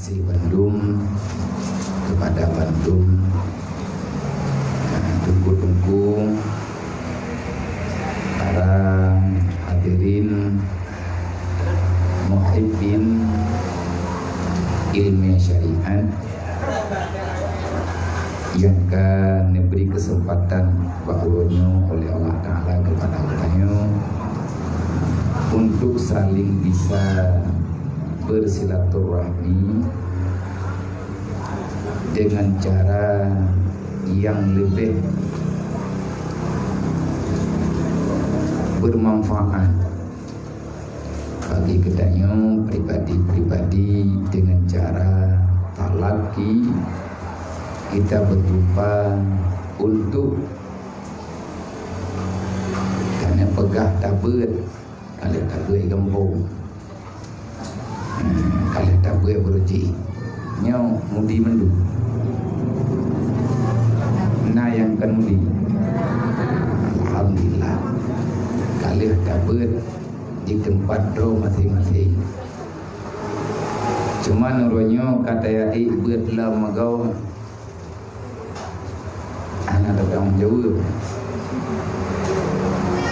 kasih Bandung, kepada Bandung, tunggu-tunggu para hadirin muhibbin ilmu syariat yang akan diberi kesempatan bahwanya oleh Allah Ta'ala kepada katanya untuk saling bisa bersilaturahmi dengan cara yang lebih bermanfaat bagi katanya pribadi-pribadi dengan cara talaki kita berjumpa untuk karena pegah tabut kalau tabut gembung kalau tabut beruji nyaw mudi mendu nah yang kan mudi alhamdulillah kalau tabut di tempat roh masing-masing cuman uronyo kata ya buat lah magau anak datang jauh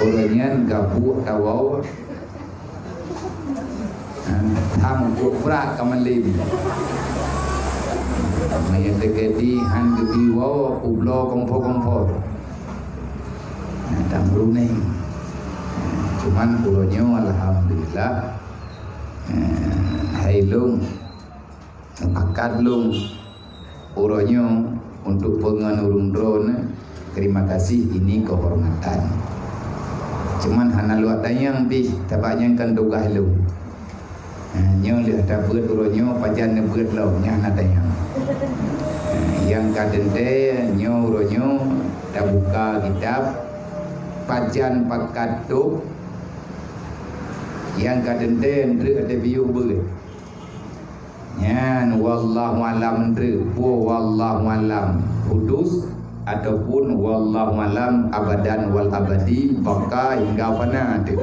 orangnya gabuk tawau tham berat kaman lebih maya deketi han gebi wow ublo kompo datang Brunei cuman pulonya alhamdulillah hailung akad lung uronyo untuk penganurung drone terima kasih ini kehormatan cuman hana luat tayang bi tabaknya kan dugah lu nyo lihat tabut uronyo pajan nebut lo nya hana tayang yang kadente nyo uronyo dah buka kitab pajan pakaduk yang kadente ndre ada biu beul yan wallahu alam ndre po wallahu alam kudus ataupun wallahu alam abadan wal abadi baka hingga fana tu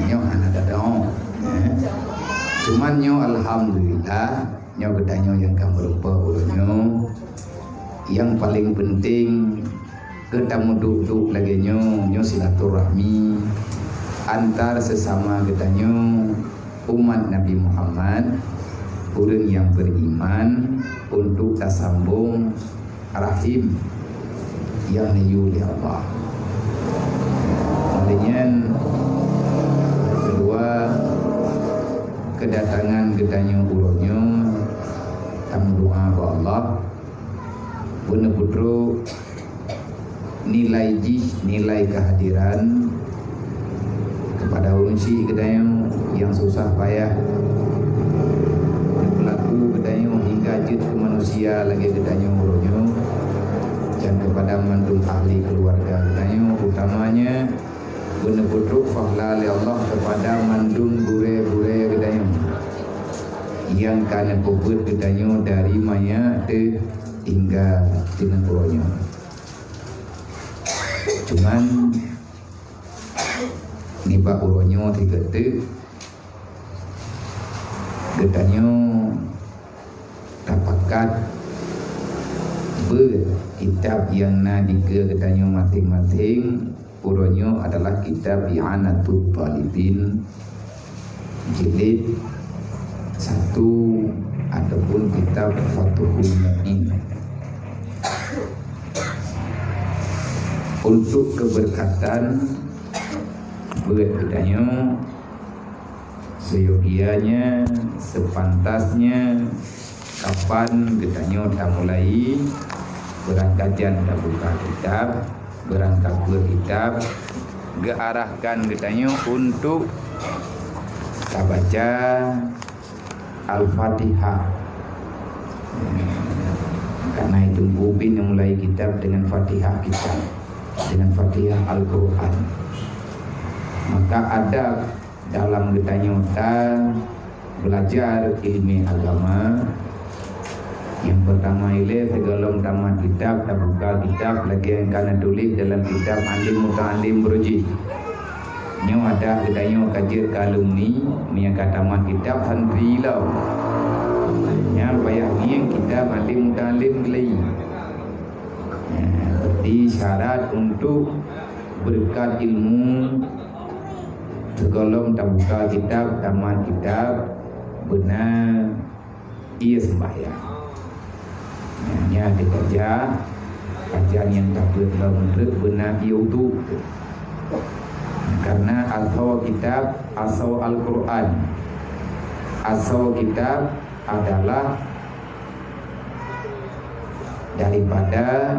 nyo ana dadao cuman nyo alhamdulillah nyo gedanyo yang kan berupa uronyo yang paling penting ketemu duduk lagi nyo silaturahmi antar sesama gedanyo umat Nabi Muhammad urang yang beriman untuk tersambung rahim yang diuli Allah. Kemudian kedua kedatangan gedanyo uronyo tam doa ke Allah benar-benar nilai kehadiran kepada urunsi gedanyo yang susah payah pelaku gedanyo hingga jid ke manusia lagi gedanyo uronyo dan kepada mantul ahli keluarga gedanyo utamanya benar-benar fahlal Allah kepada mandung bure-bure gedanyo yang kana puput gedanyo dari maya te hingga dengan uronyo cuman niba uronyo tiga te gedanyo tapakat kitab yang nadika gedanyo masing-masing uronyo adalah kitab I'anatul Talibin jilid 1 ataupun kitab Fathul Mu'in untuk keberkatan buat gedanyo seyogianya sepantasnya kapan gedanyo dah mulai berangkatian dah buka kitab berangkat kitab gearahkan gedanyo untuk kita baca Al-Fatihah karena itu Ubin yang mulai kitab dengan Fatihah kitab dengan Fatihah Al-Quran maka ada dalam gedanyo kita belajar ilmu agama yang pertama ile segala tamat kitab dan buka kitab lagi yang kana tulis dalam kitab alim muta'alim beruji nyo ada gedanyo kajir kalumni yang kata tamat kitab santri lau Makanya bayangin kita mati mutalim lagi. Berarti syarat untuk berkat ilmu segolong tak buka kitab, tamat kitab, benar ia sembahyang. Hanya dikerja kajian yang tak menurut benar ia utuh. Karena asal kitab, asal Al-Quran, asal kitab adalah daripada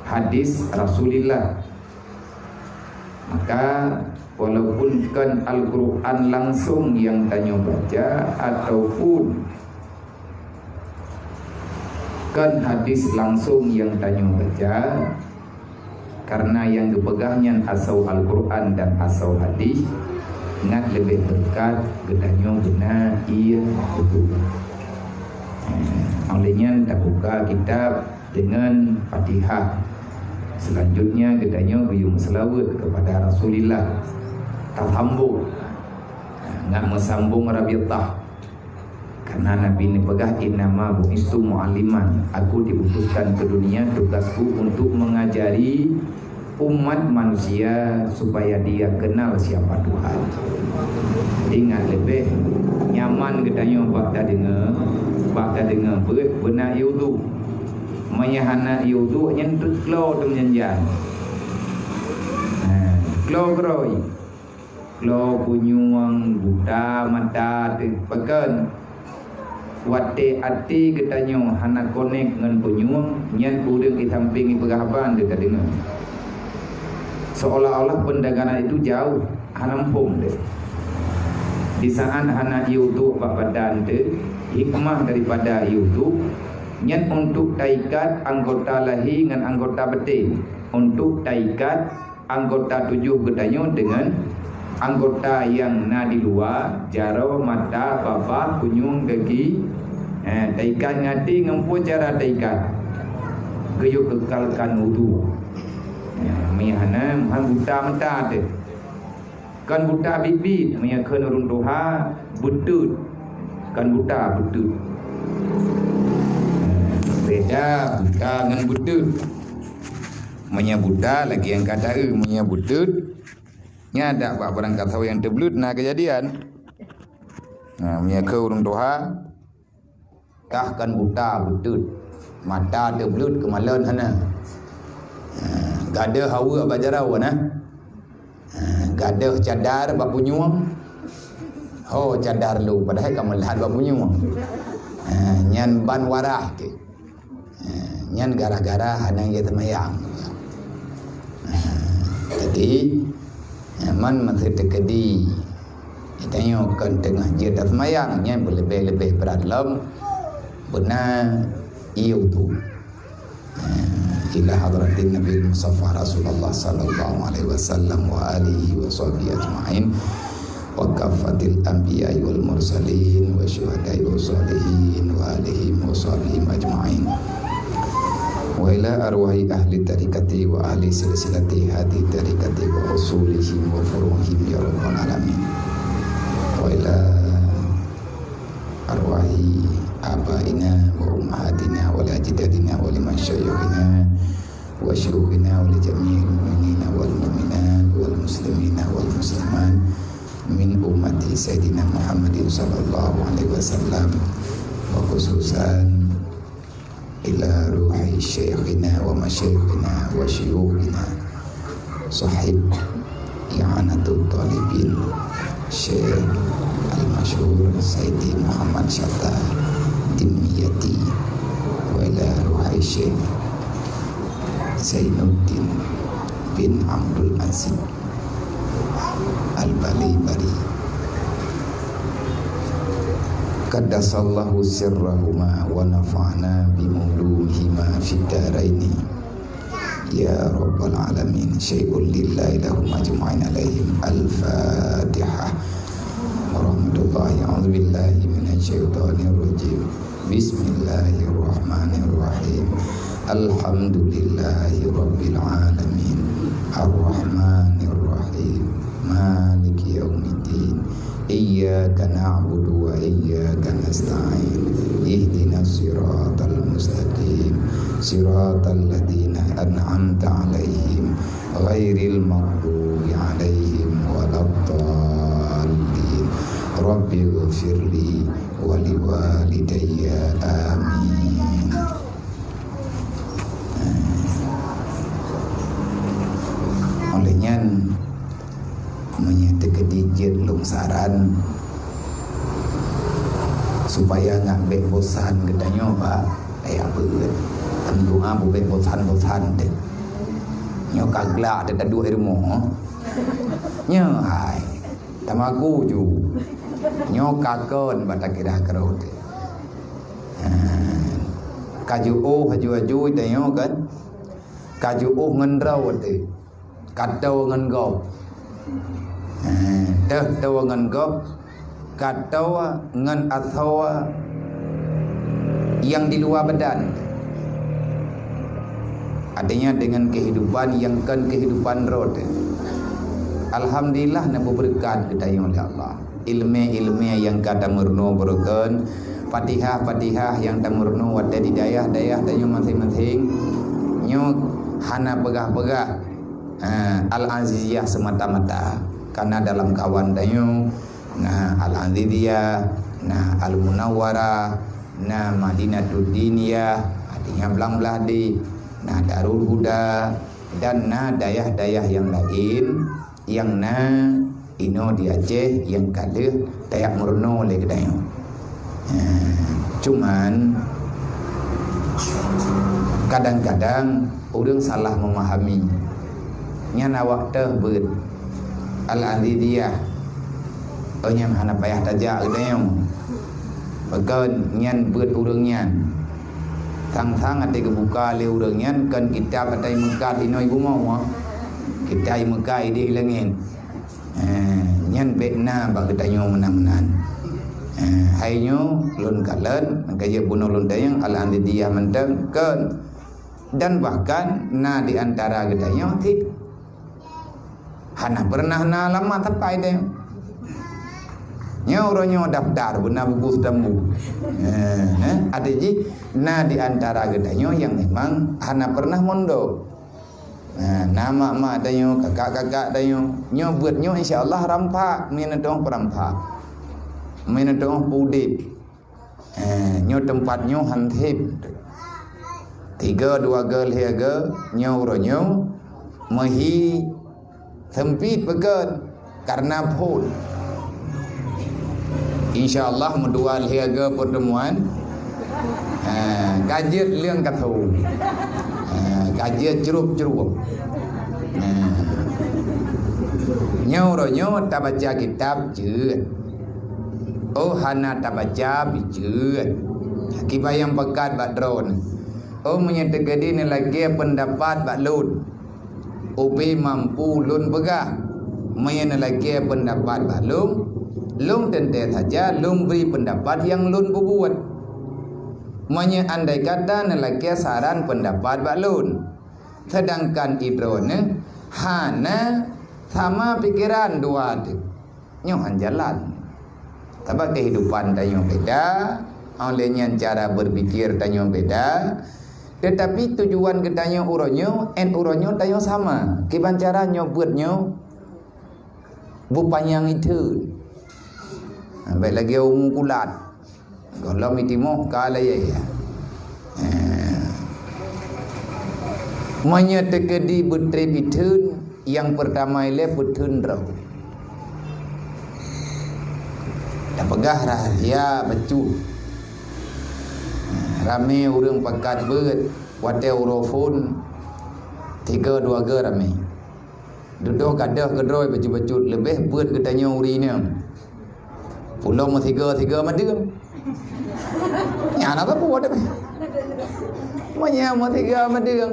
hadis Rasulullah. Maka walaupun kan Al-Quran langsung yang tanya baca ataupun kan hadis langsung yang tanya baca, karena yang dipegangnya asal Al-Quran dan asal hadis ingat lebih berkat gedanya benar ia betul. Olehnya tak buka kitab dengan Fatihah. Selanjutnya gedanya beriung selawat kepada Rasulullah. Tak sambung, nggak mesambung rabiatah. Karena Nabi ini pegah innama bu'istu mu'alliman. Aku diutuskan ke dunia, tugasku untuk mengajari umat manusia supaya dia kenal siapa Tuhan. Ingat lebih nyaman gedanya bakda dengar benar yudu. Mayahana yudu nyentut klo tu menjanjan. Klo groi. Klo punyuang buta mata tu pekan. Wate ati gedanya hana konek dengan punyuang nyen udeng di samping pegahaban dia dengar. Seolah-olah pendagangan itu jauh, hanampung deh. Di saat anak YouTube badan deh, hikmah daripada YouTube, nyen untuk taikat anggota lahir dengan anggota betin, untuk taikat anggota tujuh gedanya dengan anggota yang na di luar, jaro, mata, bapa, kunyung, kaki, taikat ngati ngempu cara taikat, gayuk kekalkan wudu. Mihana han buta mata tu. Kan buta bibit mia kena runtuha butut. Kan buta butut. Beda buta dengan butut. Mia buta lagi yang kata mia butut. Nya ada pak barang kata yang terbelut nah kejadian. Nah mia ke runtuha kah kan buta butut. Mata terbelut kemalan hana. Gadah hawa bajarau nah. Gadah cadar bab punyuang. Oh cadar lu padahal kamu lihat bab punyuang. Nyan ban warah ke. Nyan gara-gara hanang ye temayang. Jadi man masih tekedi. Itanya kan tengah je dah temayang nyan lebih berat lam. Benar iu tu. Ila hadratin Nabi Mustafa Rasulullah sallallahu alaihi wasallam wa alihi wa sahbihi ajma'in wa kafatil anbiya'i wal mursalin wa syuhada'i wa salihin wa alihi wa sahbihi ajma'in wa ila arwahi ahli tarikati wa ahli silsilati hadi tarikati wa usulihim wa furuhim ya rabbal alamin wa ila arwahi abaina wa ummahatina wa ajdadina wa liman syayyuhina wa syuhina wa li jami'il mu'minina wal mu'minat wal muslimina wal muslimat min ummati sayyidina Muhammadin sallallahu alaihi wasallam wa khususan ila ruhi syekhina wa masyayikhina wa syuyukhina sahib i'anatul talibin Syekh al-masyhur Sayyidi Muhammad Syatta Dimyati wa ila ruhi Syekh Zainuddin bin Abdul Aziz Al-Balibari Qaddasallahu sirrahuma wa nafa'na bimulumihima fid daraini ya rabbal alamin syai'ul lillahi lahum ajma'in alaihim al-fatihah warahmatullahi a'udzubillahi minasyaitonir rajim bismillahirrahmanirrahim alhamdulillahi rabbil alamin arrahmanirrahim maliki yaumiddin iyyaka na'budu wa iyyaka nasta'in ihdinas siratal mustaqim siratal ladzina an'amta 'alaihim ghairil maghdubi 'alaihim waladdallin rabbi ighfirli wa liwalidayya amin. Olehnya menyatakan dijit lungsaran supaya nggak bek bosan gedanya pak kayak beut tentu abu bek bosan deh nyo kagla ada dua ilmu nyo hai tamaku ju nyo kakon bata kira kerut kaju haju tanya kan kaju ngendrau deh katau ngengop tahu ngengop katau ngen atau yang di luar badan, artinya dengan kehidupan yang kan kehidupan roh. Alhamdulillah nak berkat kita oleh Allah. Ilmu yang kata murno berkan, fatihah yang tak murno ada di dayah dayu masing-masing. Nyo hana pegah-pegah al-aziziyah semata-mata karena dalam kawan dayu nah al-aziziyah nah al-munawwarah nah madinatul diniyah artinya belang-belah di nah darul huda dan nah dayah-dayah yang lain yang nah ino di Aceh yang kada dayak murno oleh dayu cuman kadang-kadang orang salah memahami nyana waktu ber al-aziziyah nyam hana payah tajak dayu bagan nyan ber urang nyan sang-sang ate kebuka le urang nyan kan kitab atai Mekah ino ibu mau kitab Mekah ide ilangin nyan bekna bag dayu menan-menan hainyo lun kalen kaya bunuh lun dayang al-aziziyah menteng kan dan bahkan na di antara gedanya ti hana pernah na lama tapai deh nyoronyo daftar benar buku tamu ada ji na di antara gedanya yang memang hana pernah mondok nama mak dayo kakak-kakak dayo nyo buat nyo insyaallah rampak menedong perampak menedong pudip nyo tempat nyo hantip 3 2 gel hiaga nyo ronyo mahi sempit began karena pun insyaallah mendual hiaga pertemuan kajian liang katau kajian cerup nyo tak baca kitab je hana tak baca bijut kibayang pekat bak drone menyatakan ini lagi pendapat bak lun ubi mampu lun pegah menyana lagi pendapat bak lung tentu saja lung beri pendapat yang lun berbuat andai kata lagi saran pendapat bak lun sedangkan idrone hana sama pikiran dua nyohan jalan tapi kehidupan tanyo beda olehnya cara berpikir tanyo beda tetapi tujuan ketanya uronyo tanyo sama kiban cara nyobutnyo bupanyang itu baik lagi umum kulat kalau mitimo kala ya menyatakan di betri bitun yang pertama ile betun raw dah pegah rahasia becu rame urang pakat beut wate urofon 3-2 ge rame duduk kadah kedroi baju-baju lebih beut ketanya urinya pulau mau 3 madem nyana apa buat apa manya mau 3 madem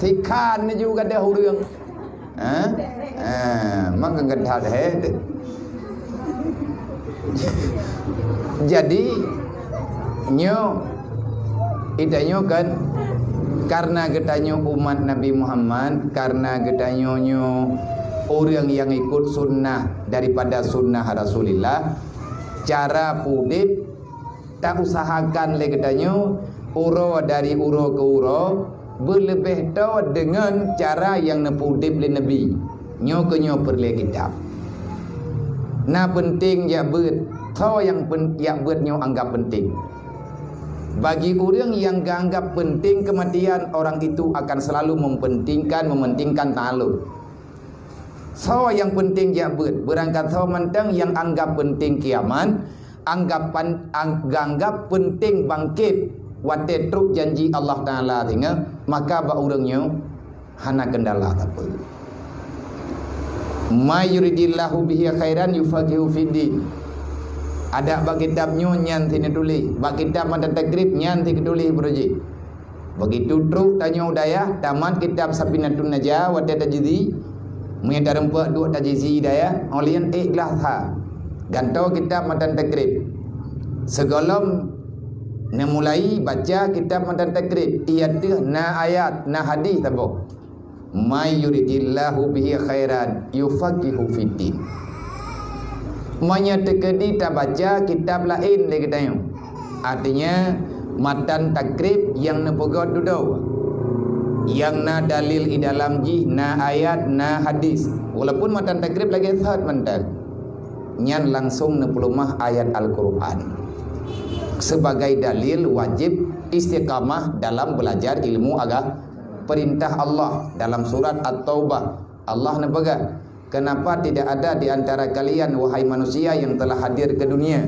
thikan ni juga dah urang maka gadah he jadi nyo idanyo kan karena getanyo umat Nabi Muhammad karena getanyo nyo orang yang ikut sunnah daripada sunnah Rasulullah, cara pudip tak usahakan lagi katanya uro dari uro ke uro berlebih tau dengan cara yang nepudip le Nabi nyo ke nyo perle kitab. Nah penting ya bet tau yang bet nyo anggap penting. Bagi orang yang anggap penting kematian, orang itu akan selalu mementingkan ta'alum. So yang penting jabut, berangkat so mentang yang anggap penting kiamat, anggap penting bangkit, wate truk janji Allah Ta'ala tinggal, maka ba orangnya hana kendala apa. Ma yuridillahu bihi khairan yufaqihu fiddin. Ada bagi kitab nyan sini tulis, bagi kitab mata takrib nyan sini tulis beruji. Begitu truk tanya udaya, tamat kitab Safinatun Najah wa tajzi, menyata rempak dua tajzi daya, olian ikhlas ha. Gantau kitab mata takrib. Segolom mulai baca kitab mata takrib, ia tu na ayat, na hadis tabo. May yuridillahu bihi khairan yufaqihu fiddin. Menyatakan tak baca kitab lain lagi tanya. Artinya matan takrib yang nepegot duduk, yang na dalil di dalam ji, na ayat, na hadis. Walaupun matan takrib lagi third mental, nyan langsung nepelumah ayat Al-Quran sebagai dalil wajib istiqamah dalam belajar ilmu agama. Perintah Allah dalam surat At-Taubah, Allah nepegat, kenapa tidak ada di antara kalian wahai manusia yang telah hadir ke dunia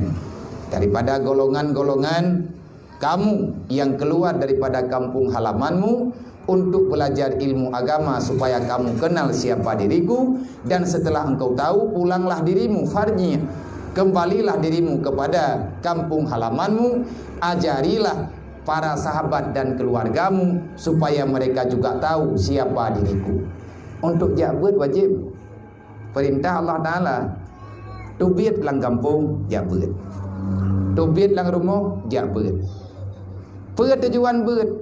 daripada golongan-golongan kamu yang keluar daripada kampung halamanmu untuk belajar ilmu agama supaya kamu kenal siapa diriku, dan setelah engkau tahu pulanglah dirimu farjinya, kembalilah dirimu kepada kampung halamanmu, ajarilah para sahabat dan keluargamu supaya mereka juga tahu siapa diriku. Untuk jabut wajib. Perintah Allah Ta'ala, tubit lang kampung, jabut. Tubit lang rumah, jabut. Pertujuan bet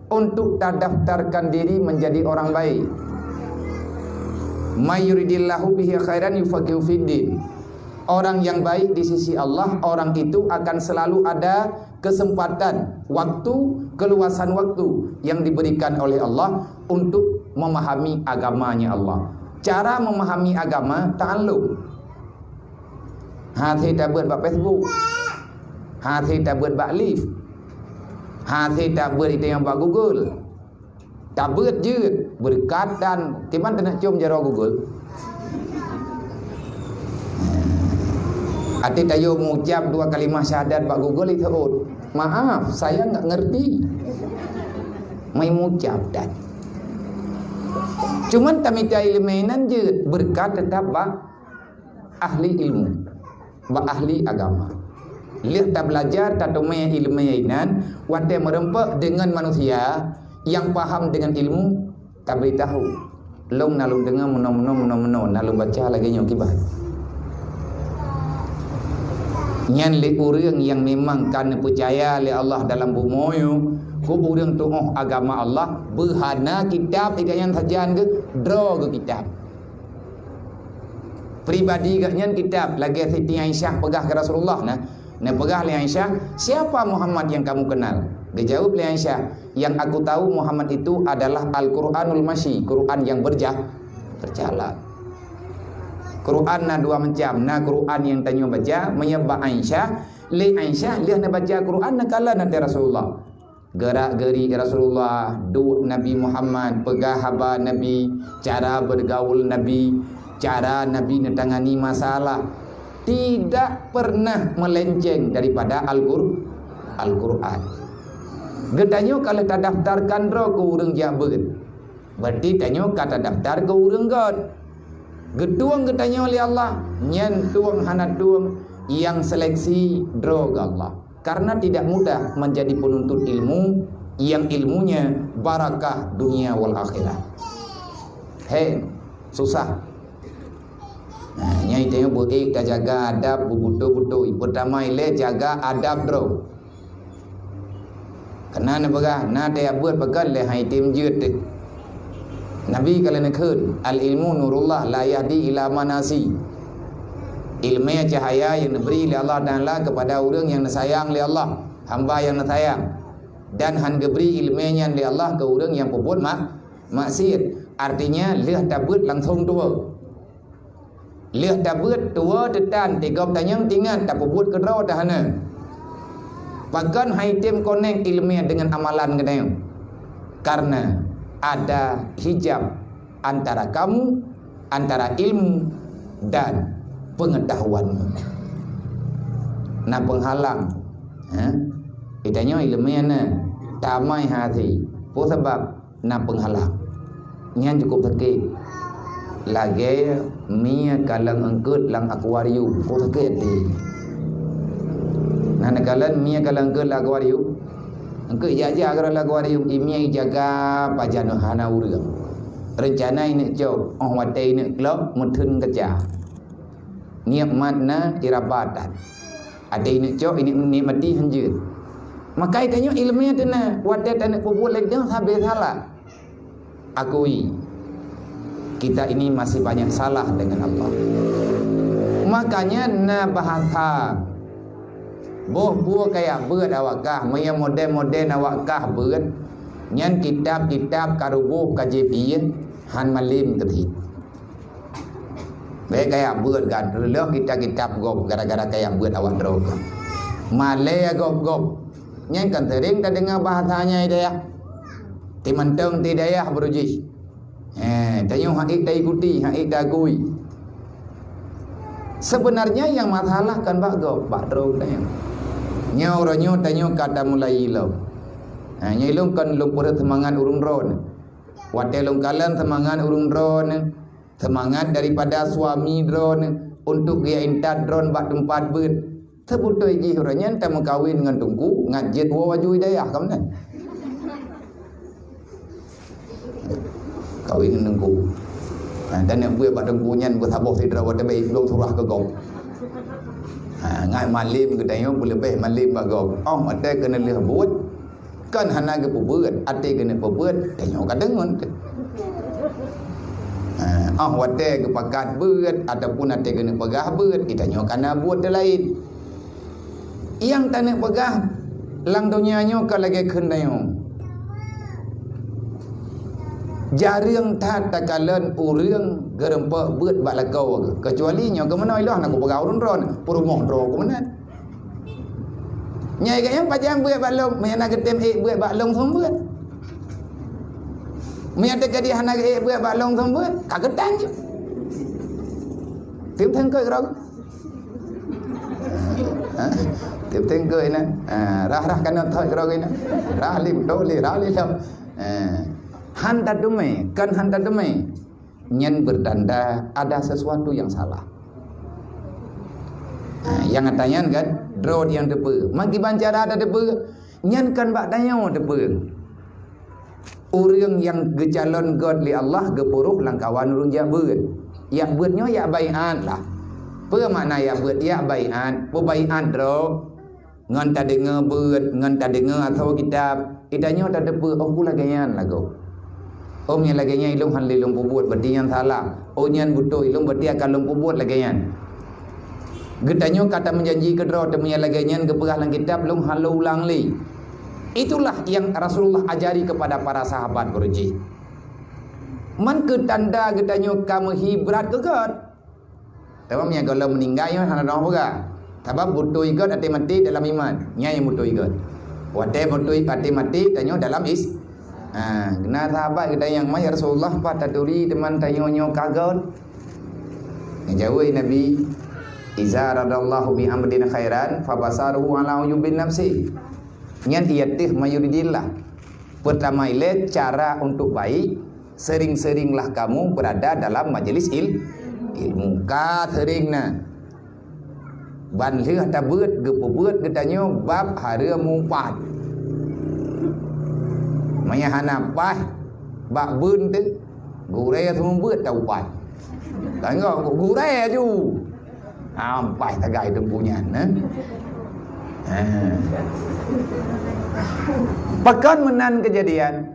untuk terdaftarkan diri menjadi orang baik. May yuridillahu bihi khairan yufaqihu fiddin. Orang yang baik di sisi Allah, orang itu akan selalu ada kesempatan, waktu, keluasan waktu yang diberikan oleh Allah untuk memahami agamanya Allah. Cara memahami agama ta'allum. Hati tak buat bak Facebook, hati tak buat bak live, hati tak buat itu yang bak Google. Tak buat je berkat dan timan nak cium jara Google. Hati tayo mengucap dua kalimah syahadat bak Google itu, maaf saya enggak ngerti. Mai mengucap dan cuman tamita ilminan je berkat tetap bak ahli ilmu, bak ahli agama. Lihat tak belajar tak domai ilminan, wate merempak dengan manusia yang paham dengan ilmu tak beritahu. Long nalung dengar meno nalung baca lagi nyokibat. Nyan le orang yang memang kan percaya le Allah dalam bumoyo, ku orang tu agama Allah, berhana kitab ikatnya sajian ke draw ke kitab. Pribadi ikatnya kitab lagi Siti Aisyah pegah ke Rasulullah nah pegah le Aisyah, siapa Muhammad yang kamu kenal? Dia jawab le Aisyah, yang aku tahu Muhammad itu adalah Al-Quranul Masyi, Quran yang berjalan. Quran na dua macam, na Quran yang tanya baca menyebab Aisyah, le Aisyah dia nak baca Quran nak kala nanti Rasulullah. Gerak-geri Rasulullah, duk Nabi Muhammad, pegah haba Nabi, cara bergaul Nabi, cara Nabi menangani masalah, tidak pernah melenceng daripada Al-Quran. Getanya kalau tak daftarkan roh ke urang jabut, berarti tanya kata daftar ke urang God. Getuang getanya oleh Allah, nyen tuang hana tuang yang seleksi draw Allah. Karena tidak mudah menjadi penuntut ilmu yang ilmunya barakah dunia wal akhirah. Susah. Nah, nyai tanya buik dah jaga adab bubuto-buto. Pertama ile jaga adab draw. Kena na bagah na dia buat bagal le hai tim jut. Nabi kalau nak al ilmu nurullah la yahdi ila manasi. Ilmu cahaya yang diberi oleh Allah Taala kepada orang yang sayang oleh Allah, hamba yang sayang. Dan han diberi ilmunya oleh Allah ke orang yang berbuat maksiat. Artinya leh tabut langsung tua. Leh tabut tua tetan tegap tanyang tinggal tak berbuat kedau dah hana. Bahkan haitim connect ilmu dengan amalan kedai. Karena ada hijab antara kamu, antara ilmu dan pengetahuan. Nah penghalang itanya ilmu na tamai hati po sebab na penghalang nya cukup sakit lagi mia kalang angkut lang akuarium po sakit di nah nakalan mia kalang angkut lang akuarium angkut jaja agar lang akuarium imia jaga pajano hana urang rencana ini jauh watai ini klop mutun kerja nikmatna irabatan ada ini cok ini nikmati hanjir maka itanya ilmunya tena wadah tena kubur lagi jangan sampai salah akui kita ini masih banyak salah dengan Allah. Makanya na bahasa boh buah kayak beut awakah maya model-model awakah beut nyan kitab-kitab karubuh kajipian han malim ketit. Baik kayak beut kan dulu kita gop gara-gara kayak beut awak drog. Malay gop nyan kan sering tak dengar bahasanya dia. Ti manteng ti daya beruji. Tanya hak ik ikuti, hak ik akui. Sebenarnya yang masalah kan bak gop, bak drog dia. Nya oranyo tanyo kata mulai ilau. Nyilung kan lumpur semangat urung ron. Watelung kalan semangat urung ron. Semangat daripada suami drone untuk dia intat drone bak tempat ber. Sebutoi ji orangnya entah mau kawin dengan tungku ngajet waju hidayah kamu kan. Kawin dengan tungku. Dan yang buat bak tungkunya buat habis tidak buat baik belum surah ke kau. Ngai malim ke tanya boleh baik malim bak kau. Oh ada kena lihat buat kan hana ke pembuat, ada kena pembuat tanya kadang kan. Wadah ke pakat beut ataupun ada kena pegah beut kita nyokana buat lain yang tak nak pegah lang dunia nyoka lagi kendayo jarang tak takalan urang gerempa beut bak lakau kecuali nyoka mana ilah nak pegah urun ron purumoh ro ke mana nyai kaya pajang beut bak long mena ketem beut bak long som beut mày ada cái hana cái bữa bạn long thông bữa cả cái tan chứ tiếp thêm cười rồi tiếp thêm cười nè ra cái nó thôi rồi nè ra lim đô li ra li xong hanta dume kan hanta dume nyen bertanda ada sesuatu yang salah yang katanya kan drone yang depe maki bancara ada depe nyen kan bak tanya depe orang yang gecalon God li Allah gepuruk langkawan urung ya beut. Ya beutnya ya bai'an lah. Apa makna ya beut ya bai'an? Po bai'an ro. Ngan ta dengar beut, ngan ta dengar atau kitab. Idanya ta depe oh pula gayan lagu. Om yang laganya ilung han lilung pubuat berarti yang salah. Oh nyan butuh ilung berarti akan lung pubuat lagayan. Getanya kata menjanji kedro temunya laganya geperah lang kitab lung halu ulang li. Itulah yang Rasulullah ajari kepada para sahabat berji. Man ke tanda gedanya kamu hibrat ke God. Tapi yang kalau meninggal ya hana dah juga. Sebab butuh God ati mati dalam iman. Nya yang butuh God. Wate butuh ati mati tanyo dalam kena sahabat kita yang mai Rasulullah pataduri teman tayonyo kagot. Ngejawai Nabi iza radallahu bi amrin khairan fabasaruhu ala uyubin nafsi. Nyan iyatih mayuridillah. Pertama ile cara untuk baik, sering-seringlah kamu berada dalam majelis ilmu. Ka seringna. Ban leuh ta beut gepebeut getanyo bab hareum mumpat. Maya hana pah bak beun teh gure semua beut ta upat. Kan ngok gure ju. Ampai tagai tempunya nah. Pekan menan kejadian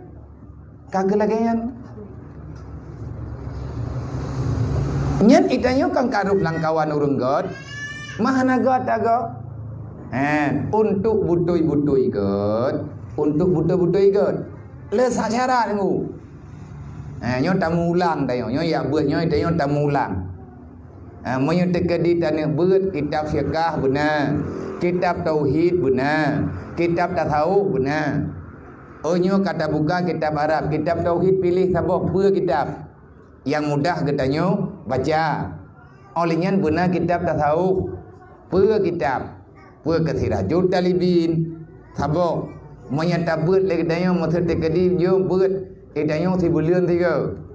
kagak lagian Nyen itanyo kang karup langkawan urung god. Mahana god ago. Untuk butui-butui god. Untuk butui-butui god. Le sak syarat ngu. Nyo tamu ulang tayo. Nyo ya buat nyo itanyo tamu ulang. Menyo tekedi tanah buat kitab fiqh benar. Kitab tauhid benar. Kitab tasawuf benar. Oh nyo kata buka kitab Arab. Kitab tauhid pilih sabah ber kitab yang mudah ketanyo baca. Olehnya benar kitab tasawuf ber kitab ber Sirajul Talibin sabah menyata ber le ketanyo masa tekedi yo ber ketanyo si bulan 3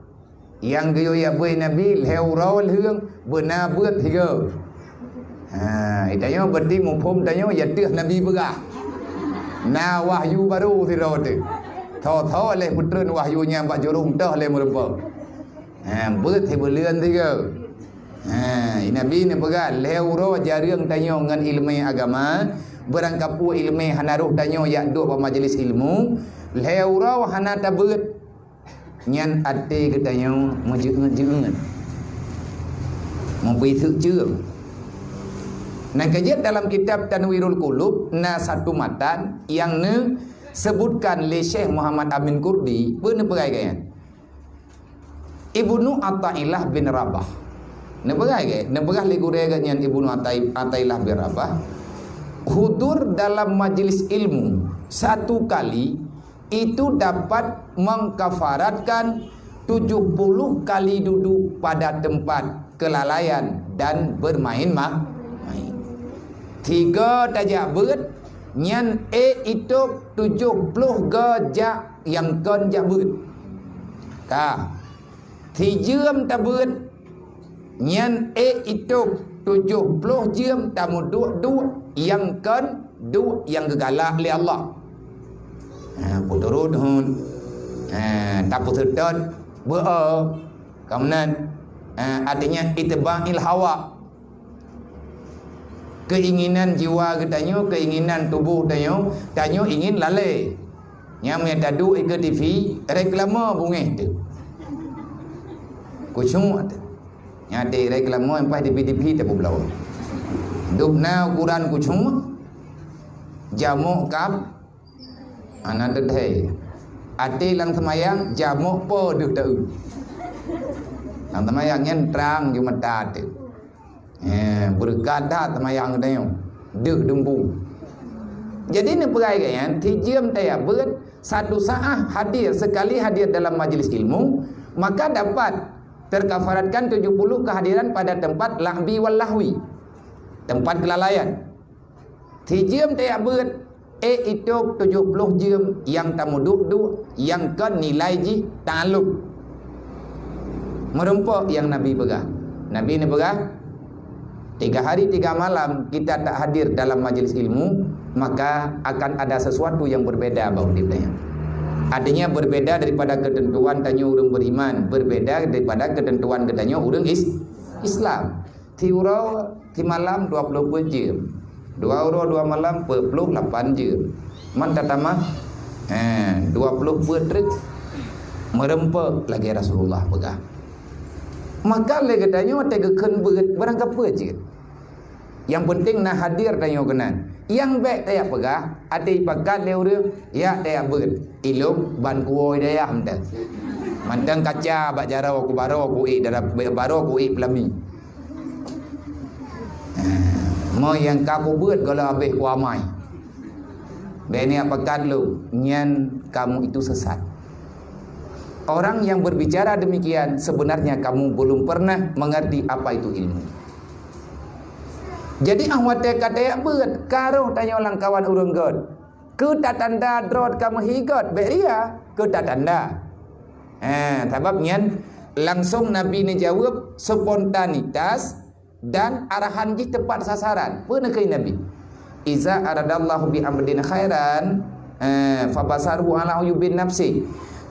yang geyo ya boy nabi leu rawal hương benar ber 3 itanyo berarti mumpum tanyo ya teh nabi berah na wahyu baru si rote tho le putran wahyunya Pak Jurung dah le merupa ber si bulan 3 nabi ni berah leu raw jarang tanyo ngan ilmu agama berangkapu ilmu hanaruh tanyo ya duk majlis ilmu leu raw hana tabut nyan ate katanya menjeungeun memberi seuceung. Nah kajian dalam kitab Tanwirul Qulub na satu matan yang ne sebutkan oleh Syekh Muhammad Amin Kurdi beuna pegai Ibnu Athaillah bin Rabah. Ne pegai ne begah le gure nyan Ibnu Athaillah bin Rabah hudur dalam majelis ilmu satu kali itu dapat mengkafaratkan 70 kali duduk pada tempat kelalaian dan bermain main. 3 tajak beut nyan itu 70 gejak yang kon jak beut. Ka. 3 ta beut nyan itu 70 jam tamu duk yang kon duk yang gegalak oleh Allah. Puturut hun tak puturut kemudian artinya itba'il hawa, keinginan jiwa katanya, keinginan tubuh tanyo ingin lalai yang tadu ke TV reklama bunga tu kucung nyade reklama yang pas di TV tak belau dupna ukuran kucung jamuk kap anak terdai ati lang semayang jamuk po duk tau lang semayang yang terang Jumat tu berkata semayang tanya duk dembu. Jadi ni perai kan tijem taya ber satu saat hadir sekali hadir dalam majlis ilmu maka dapat terkafaratkan 70 kehadiran pada tempat lahbi wal lahwi, tempat kelalaian. Tijem taya ber itu 70 jam yang tamu duk yang kan nilai ji taluk merempok yang Nabi begah. Nabi ni begah 3 hari 3 malam kita tak hadir dalam majlis ilmu maka akan ada sesuatu yang berbeda bau dipnya. Artinya berbeda daripada ketentuan tanyo urang beriman, berbeda daripada ketentuan katanya urang Islam. Tiurau ti malam 20 jam. 2 euro 2 malam 48 jam. Man tatama 20 betrek merempek lagi Rasulullah begah. Maka lagi katanya tegekeun beut barang apa je. Yang penting nak hadir tanyo kenan. Yang baik tayak pegah ada ipakat leu dia ya tayak beut. Ilung ban kuoi daya hamdan. Mantang kaca bak jarau ku baro ku ik darab baro ku ik pelami. Mau yang kaku beut kalau habis ku amai. Beni apakat lu nyan kamu itu sesat. Orang yang berbicara demikian sebenarnya kamu belum pernah mengerti apa itu ilmu. Jadi ahwate kata beut karo tanya orang kawan urang god. Ke tak tanda drot kamu higot beria ke tak tanda. Sebabnya langsung Nabi ni jawab spontanitas dan arahan ji tepat sasaran. Pernah ke Nabi? Iza aradallahu bi amrin khairan fabasaru ala uyubin nafsi.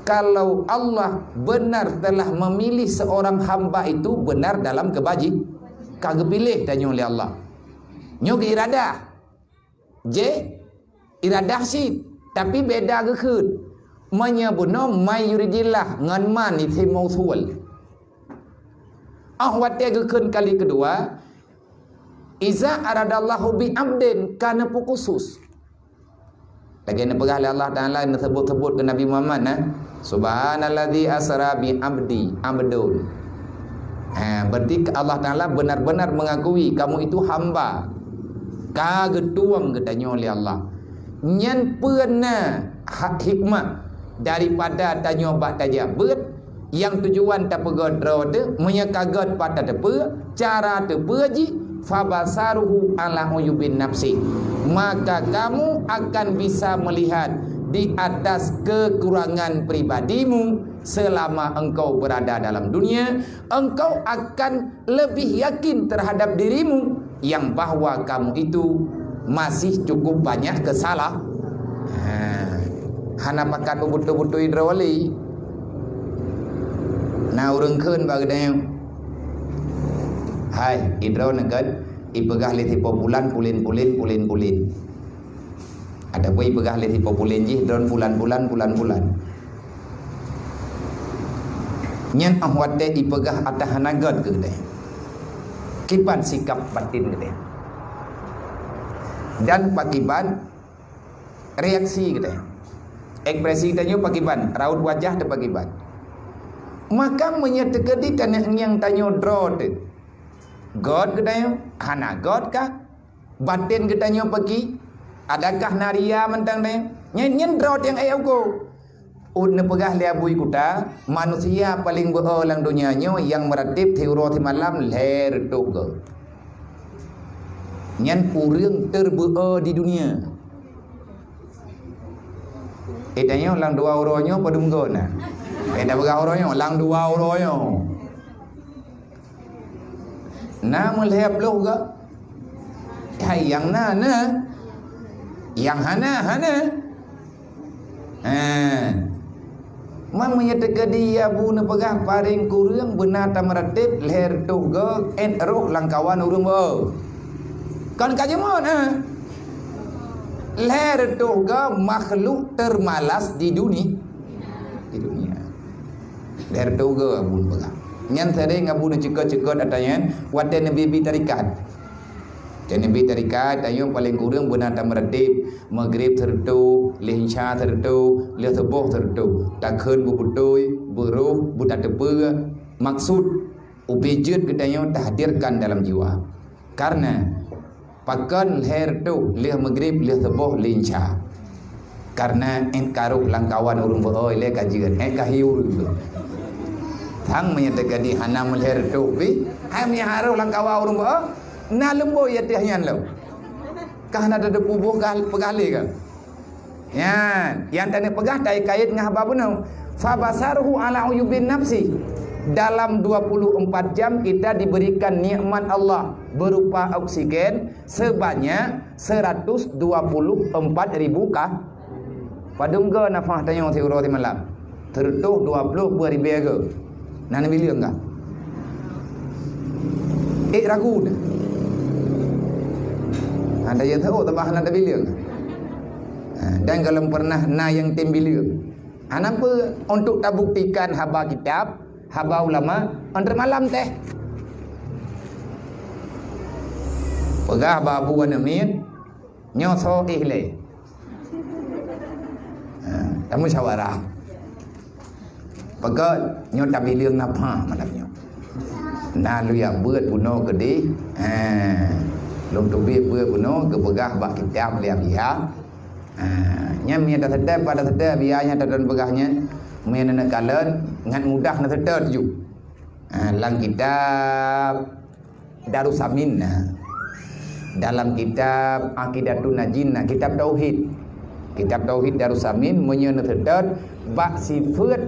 Kalau Allah benar telah memilih seorang hamba itu benar dalam kagak pilih tanya oleh Allah. Nyok iradah. Iradah sih, tapi beda kekeun. Menyebutno may yuridillah ngan man itu mausul. Ahwat dia gekun kali kedua, iza aradallahu bi abdin kana khusus. Lagi nak perah Allah Taala nak sebut-sebut ke Nabi Muhammad subhanalladzi asra bi abdi abdun. Berarti Allah Taala benar-benar mengakui kamu itu hamba. Ka getuang katanya oleh Allah. Nyan pernah hikmah daripada tanya bak tajabut yang tujuan tak pegod rode menyekagot pada tepe cara tepe ji fabasaruhu ala uyubin nafsi, maka kamu akan bisa melihat di atas kekurangan pribadimu. Selama engkau berada dalam dunia, engkau akan lebih yakin terhadap dirimu yang bahwa kamu itu masih cukup banyak kesalahan. Hana pakat betul-betul hidrawali. Nah urang keun bagdanya. Hai, hidraw negat ipegah le tipo bulan pulin. Ada pun ipegah le tipo pulin ji drone bulan. Nyan ahwat de ipegah atah hanagat ke de. Kipan sikap batin ke de. Dan pakiban reaksi ke de. Ekspresi tanya pakiban, raut wajah te pakiban. Maka menyertekedi tanah yang tanya draw te. God ke tanya, hana God kah? Batin ke tanya pagi, adakah naria mentang tanya? Nyen draw yang ayau ko. Udne pegah liabui kuta, manusia paling berulang dunianya yang meratip teori malam leher doga. Nyen urang terbeu di dunia. Tanya lang 2 euronya pada menggona. Dah berapa euronya? Lang 2 euronya. Na melihat loh ke? Hai yang na. Yang hana. Man menyatakan dia bu na pegah paring kurang benar ta meratip leher doga roh langkawan urang be. Kan kajemon leher doga makhluk termalas di dunia. Leher doga abun pegah. Nyan sering abun cekot atanya wadah nabi tarikat. Dan nabi tarikat ayo paling kurang benar ta meratip maghrib tertu, lisha tertu, leh subuh tertu. Tak keun bu putoi, buruh, buta tepe maksud ubijut katanya tahdirkan dalam jiwa. Karena pakan leher tu leh maghrib leh subuh linca. Karena karuh langkawan urung beoi leh kajian kahiu tu. Thang menyatakan di hana leher tu bi hai haruh langkawan urung beoi na lembo ya tiahyan lo. Kah ada pubuh pegale kan. Yang tadi pegah tai kait ngah babunau. Fabasaruhu ala uyubin nafsi. Dalam 24 jam kita diberikan nikmat Allah berupa oksigen sebanyak 124.000 kah? Padung ke nafah tanya tiuro di malam. Tertuh 20 ribu ke. Nana bilion kah? Ragu dah. Anda yang tahu tambah anda bilion. Dan kalau pernah na yang tim bilion. Apa untuk tak buktikan haba kitab, haba ulama, under malam teh. Pegah babu anamit, nyoso ihle. Tamu syawarah. Pegah nyot tak bilion apa malamnya. Na lu yang buat bunuh gede. Lom tu buat bunuh ke pegah bak kitab lihat dia. Nya dah sedap pada sedap biarnya dan begahnya men nak kalan ngan mudah nak sedap ju. Dalam kitab Darussamin dalam kitab Aqidatun Najin kitab tauhid. Kitab tauhid Darussamin menyana sedap bak sifat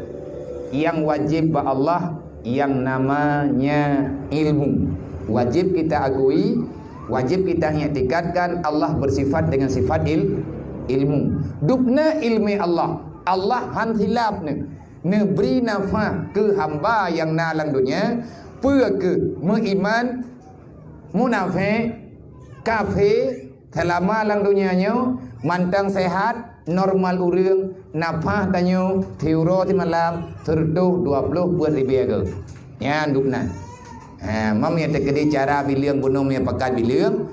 yang wajib ba Allah yang namanya ilmu. Wajib kita akui, wajib kita i'tikadkan Allah bersifat dengan sifat ilmu. Dukna ilmi Allah. Allah han hilap ne beri nafah ke hamba yang nalang dunia พื่อ ke meiman munafik kafir selama lang dunianya mantang sehat normal urang nafah tanyo teuro ti malam tertuh 20 ribu ke. Ya dukna. Mam yang terkedi cara bilang gunung yang pakai bilang.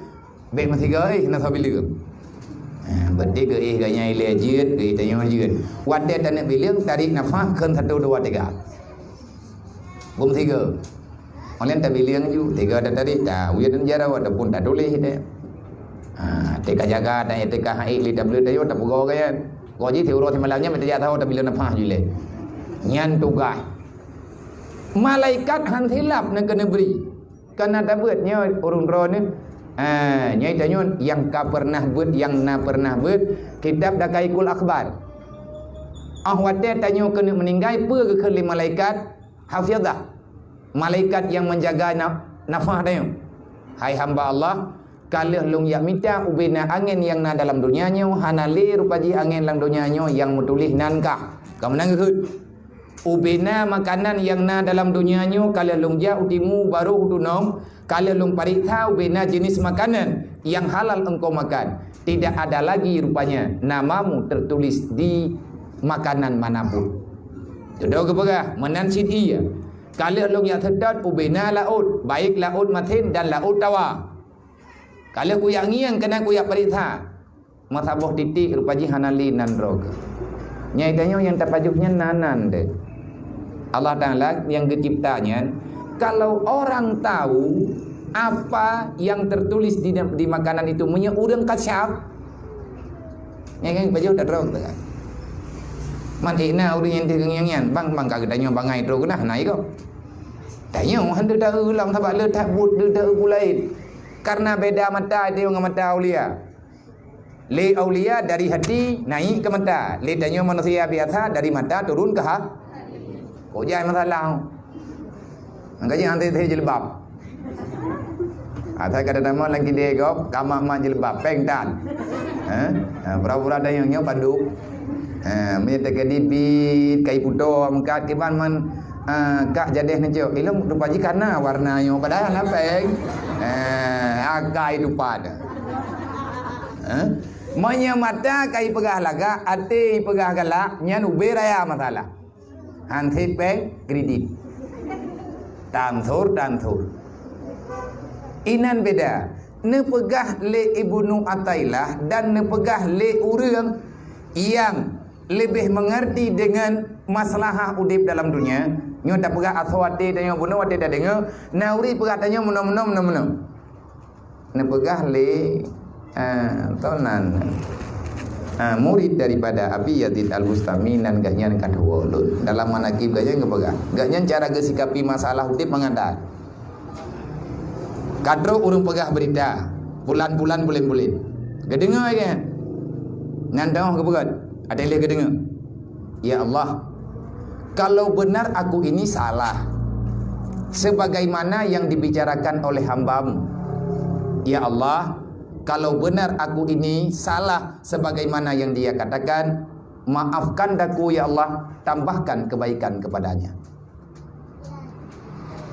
Baik masih gay, nak bilang. Berarti gay gayanya ilajit, gay tanya jid. Wadah tanah bilang tarik nafas kan 1 2 3. Bum 3. Orang tak bilang ju 3 dah tarik dah. Uya dan jara wadah pun tak tulis dia. Teka jaga dan teka hai li W tayo tak pugo gaya. Ko ji thiu ro thi malangnya mesti ya tahu tak bilang nafas ju le. Nyan tugas. Malaikat hantilap nak kena beri. Karena dabatnya urun ro ni nyai tanyon yang ka pernah buat yang na pernah buat kitab dakaikul akhbar. Ahwate tanyo kena meninggal pe ke kali malaikat hafizah. Malaikat yang menjaga nafas tanyo. Hai hamba Allah, kalau long yak minta ubina angin yang na dalam dunianya hanali rupaji angin lang dunianya yang mutulih nankah. Kamu nang hud. Ubina makanan yang na dalam dunianya kalau long ja utimu baru utunong. Kalau long parikha ubina jenis makanan yang halal engkau makan. Tidak ada lagi rupanya namamu tertulis di makanan manapun. Jodoh kepegah menansid iya. Kalau long yang terdat ubina laut, baik laut matin dan laut tawa. Kalau ku yang ngiang kena ku yang parikha. Masaboh titik rupaji hanali nandrog. Nyai tanyo yang tapajuknya nanan deh. Allah Ta'ala yang diciptanya, kalau orang tahu apa yang tertulis di makanan itu punya urang kasyaf, ya kan baju tak terang tak. Mantina urang yang tengyang bang kagak tanya bangai terus kena naik kau. Tanya hendak dah ulang sebab le tak but dah pulai. Karena beda mata dia dengan mata aulia. Le aulia dari hati naik ke mata. Le tanya manusia biasa dari mata turun ke hati. Kau jangan masalah. Angkat jangan teh jilbab. Ada kata nama lagi dia kau kamar mak jilbab pengtan. Pura-pura ada yang banduk. Minta kedi bit kai puto angkat kiban man kak jadeh nejo. Ilmu rupaji karena warnanya padahal lapeng. Agai lupa dah. Manya mata kai pegah laga, ate pegah galak, nyan ube raya masalah. Hanti peng kredit. Tanthur. Inan beda. Ne pegah le Ibnu Atailah dan ne pegah le urang yang lebih mengerti dengan masalah udip dalam dunia. Nyo tak pegah aswati tanyo bunuh wate dah dengar. Nauri pegah tanyo meno. Ne pegah le tonan. Murid daripada Abi Yazid Al-Bustami dan ganyan kadua dalam manakib ganyan kepegah. Ganyan cara gesikapi masalah udip mengandal. Kadro urung pegah berita bulan-bulan bulan-bulan. Gedengar kan? Nandang kepegat. Ada yang gedengar. Ya Allah, kalau benar aku ini salah sebagaimana yang dibicarakan oleh hamba-Mu. Ya Allah, kalau benar aku ini salah sebagaimana yang dia katakan, maafkan daku ya Allah, tambahkan kebaikan kepadanya.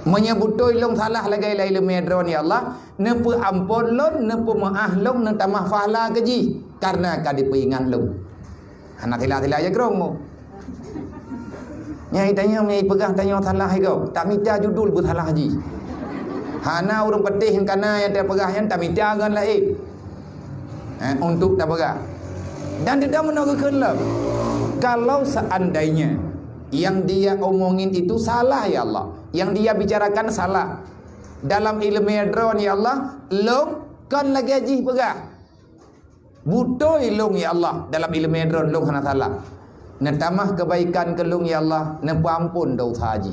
Menyebut ilung salah lagi lain medron ya Allah, nepu ampun lon, nepu maaf lon, ne tamah fahla keji karena kadi peingan lon. Anak tila-tila aja kerong. Nyai tanya nyai pegah tanya salah kau, tak minta judul buat salah haji. Hana urang petih kana yang dia pegah yang tak minta gan lain. Untuk tak pegah. Dan tidak menolakkan lah. Kalau seandainya yang dia omongin itu salah ya Allah, yang dia bicarakan salah dalam ilmu hadron ya Allah, long kan lagi haji pegah. Buto ilung ya Allah dalam ilmu hadron long hana salah. Netamah kebaikan kelung ya Allah, nepampun dosa haji.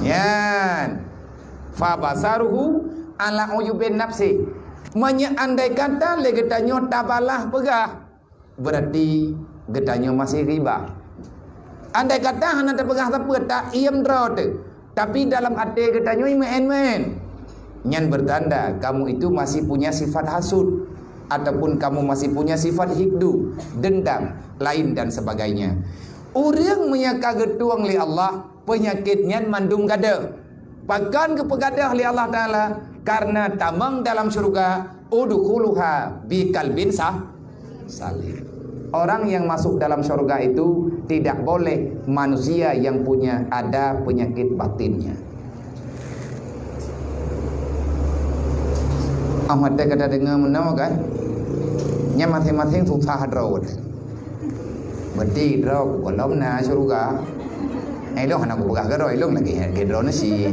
Yan. Fa basaruhu ala uyubin nafsi. Andai kata le getanyo tabalah pegah, berarti getanyo masih riba. Andai kata hana terpegah apa tak iam drot, tapi dalam hati getanyo men. Nyan bertanda kamu itu masih punya sifat hasud ataupun kamu masih punya sifat hikdu, dendam, lain dan sebagainya. Orang menyaka getuang li Allah, penyakitnya mandum gada. Pakan kepegadah li Allah Ta'ala karena tamang dalam syurga udkhuluha biqalbin salim. Orang yang masuk dalam syurga itu tidak boleh manusia yang punya ada penyakit batinnya. Ahmad kata dengar menama kan nya masing-masing susah draw berarti draw kolom na surga ai lo hana ko pegah garo ilung lagi ke draw na si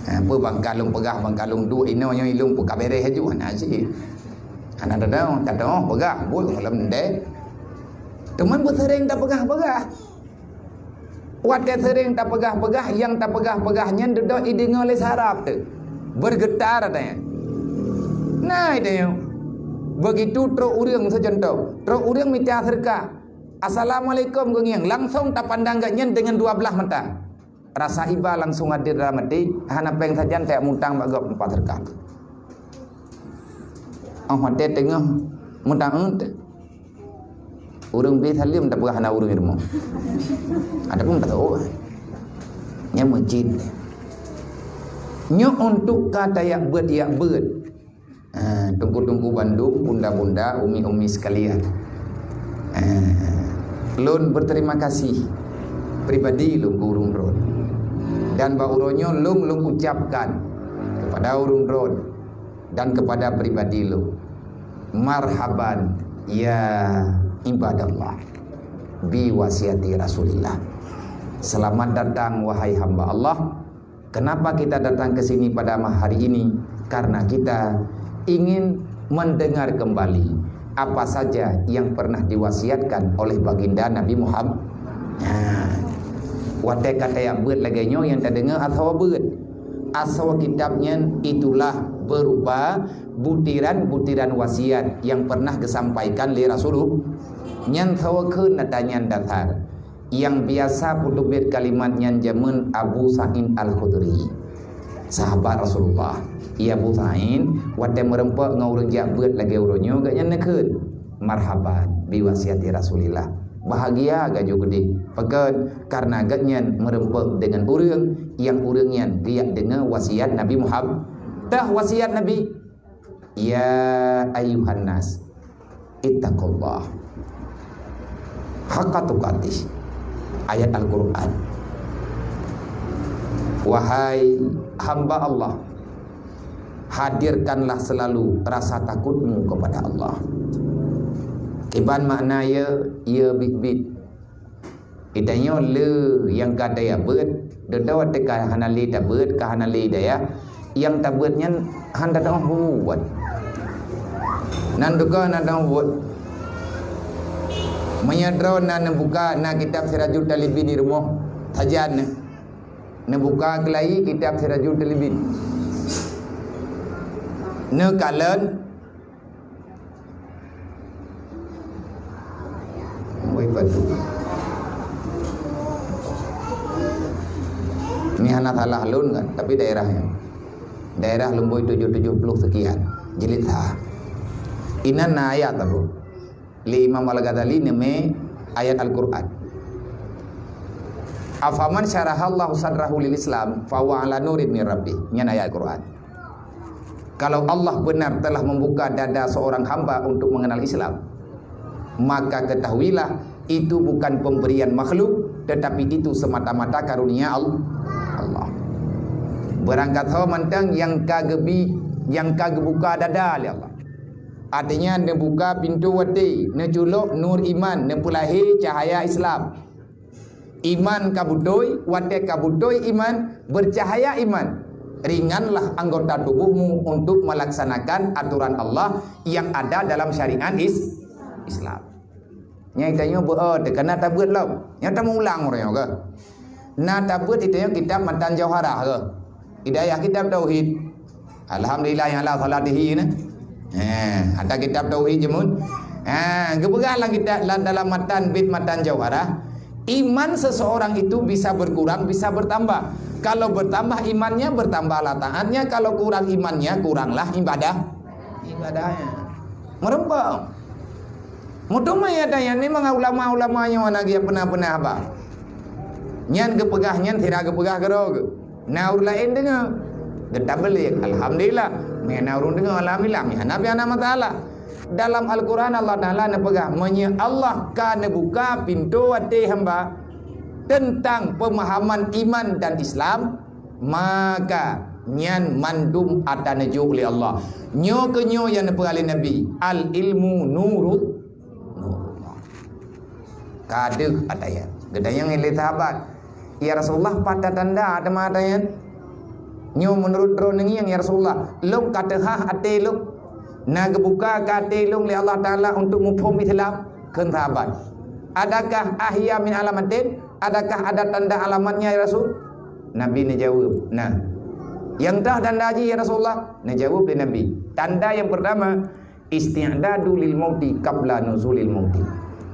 apa bangkalung pegah bangkalung dua ino nya ilung pu kabere haju hana si ana dadau kata pegah bul kolom nde teman bersering tak pegah-pegah wadah sering tak pegah-pegah yang tak pegah-pegahnya duduk idengar oleh sarap tu bergetar katanya. Nah itu begitu terus urang secontoh terus urang minta sedekah assalamualaikum gongyang langsung tak pandang gaknya dengan 12 mata rasa iba langsung hadir dalam hati hana peng sajan tak mutang bagap tempat sedekah hati tengah mutang urang beli salim tak pegah hana urang irmo ada pun tak tahu nya masjid nya untuk kata yak beut tunggu-tunggu Bandung, bunda-bunda, umi-umi sekalian. Lun berterima kasih pribadi lung urung ron. Dan ba uronyo lung ucapkan kepada urung ron dan kepada pribadi lung. Marhaban ya ibadallah bi wasiati Rasulillah. Selamat datang wahai hamba Allah. Kenapa kita datang ke sini pada hari ini? Karena kita ingin mendengar kembali apa saja yang pernah diwasiatkan oleh baginda Nabi Muhammad. Wadah kata yang beut lagi yang tak dengar asal beut. Asal kitabnya itulah berupa butiran-butiran wasiat yang pernah disampaikan oleh Rasulullah. Yang tawakeun natanya dasar yang biasa putubit kalimatnya jamun Abu Sa'id Al-Khudri. Sahabat Rasulullah ia Abu Sa'id wadah merempak ngaurang jabut lagi uronyo gaknya nekeun marhaban bi wasiati Rasulillah bahagia gaju gede pegat karena gaknya merempak dengan urang yang urangnya dia dengan wasiat Nabi Muhammad dah wasiat Nabi ya ayuhan nas ittaqullah haqqa tuqatih ayat Al-Qur'an wahai hamba Allah hadirkanlah selalu rasa takutmu kepada Allah. Kiban makna ya bit itanya le yang kata ya beut dedawa teka hanali da beut ka hanali da ya yang tabeutnya handa dah buat nan duka nan dah buat menyadron nan buka na kitab Sirajul Talibin di rumah sajan na buka kelai kitab Sirajul Talibin ne kalen oi padu ini anak salah lun kan tapi daerah Lemboi 70 sekian jilid sah inan na ayat aku li Imam Al-Ghazali neme ayat Al-Qur'an afaman syarahallahu sadrahu lil Islam fa wa ala nurin min rabbi nyan ayat Al-Qur'an. Kalau Allah benar telah membuka dada seorang hamba untuk mengenal Islam, maka ketahuilah itu bukan pemberian makhluk, tetapi itu semata-mata karunia Allah. Berangkat hawa mantang yang kagebuka dada oleh Allah. Artinya ne buka pintu wati, ne juluk nur iman, ne pulahi cahaya Islam. Iman kabutoi, wate kabutoi iman, bercahaya iman. Ringanlah anggota tubuhmu untuk melaksanakan aturan Allah yang ada dalam syariat Islam. Nya itanya beut kena tabut lau. Nya tamu ulang orang ke. Na tabut itanya kitab Matan Jauharah ke. Hidayah kitab tauhid. Alhamdulillah yang la salatihi na. Ada kitab tauhid jemun. Gebegahlah kita dalam Matan Jauharah. Iman seseorang itu bisa berkurang, bisa bertambah. Kalau bertambah imannya, bertambahlah taatnya. Kalau kurang imannya, kuranglah ibadahnya. Merempang. Mudumai ada yang ni mga ulama-ulamanya lagi yang pernah apa? Nyan kepegah nyan tidak kepegah gerog. Naur lain dengar. Getah beli. Alhamdulillah. Menaurun dengar alhamdulillah. Nabi anak taala. Dalam Al-Quran Allah Ta'ala nepegah menye Allah kan buka pintu hati hamba tentang pemahaman iman dan Islam, maka nyan mandum atanajuk li Allah. Nyo ke nyo yang nepali Nabi. Al ilmu nurut nurullah. Kadeh ataya. Gedayang ile sahabat. Ya Rasulullah pada tanda ada matayan. Nyo menurut drone yang ya Rasulullah. Long kata ha ate long. Na kebuka kate long li Allah Taala untuk mufhum Islam kan sahabat. Adakah ahya min alamatin? Adakah ada tanda alamatnya ya Rasul? Nabi ni jawab. Nah, yang dah tanda haji ya Rasulullah? Ni jawab oleh Nabi. Tanda yang pertama, isti'dadu lil mauti qabla nuzulil mauti.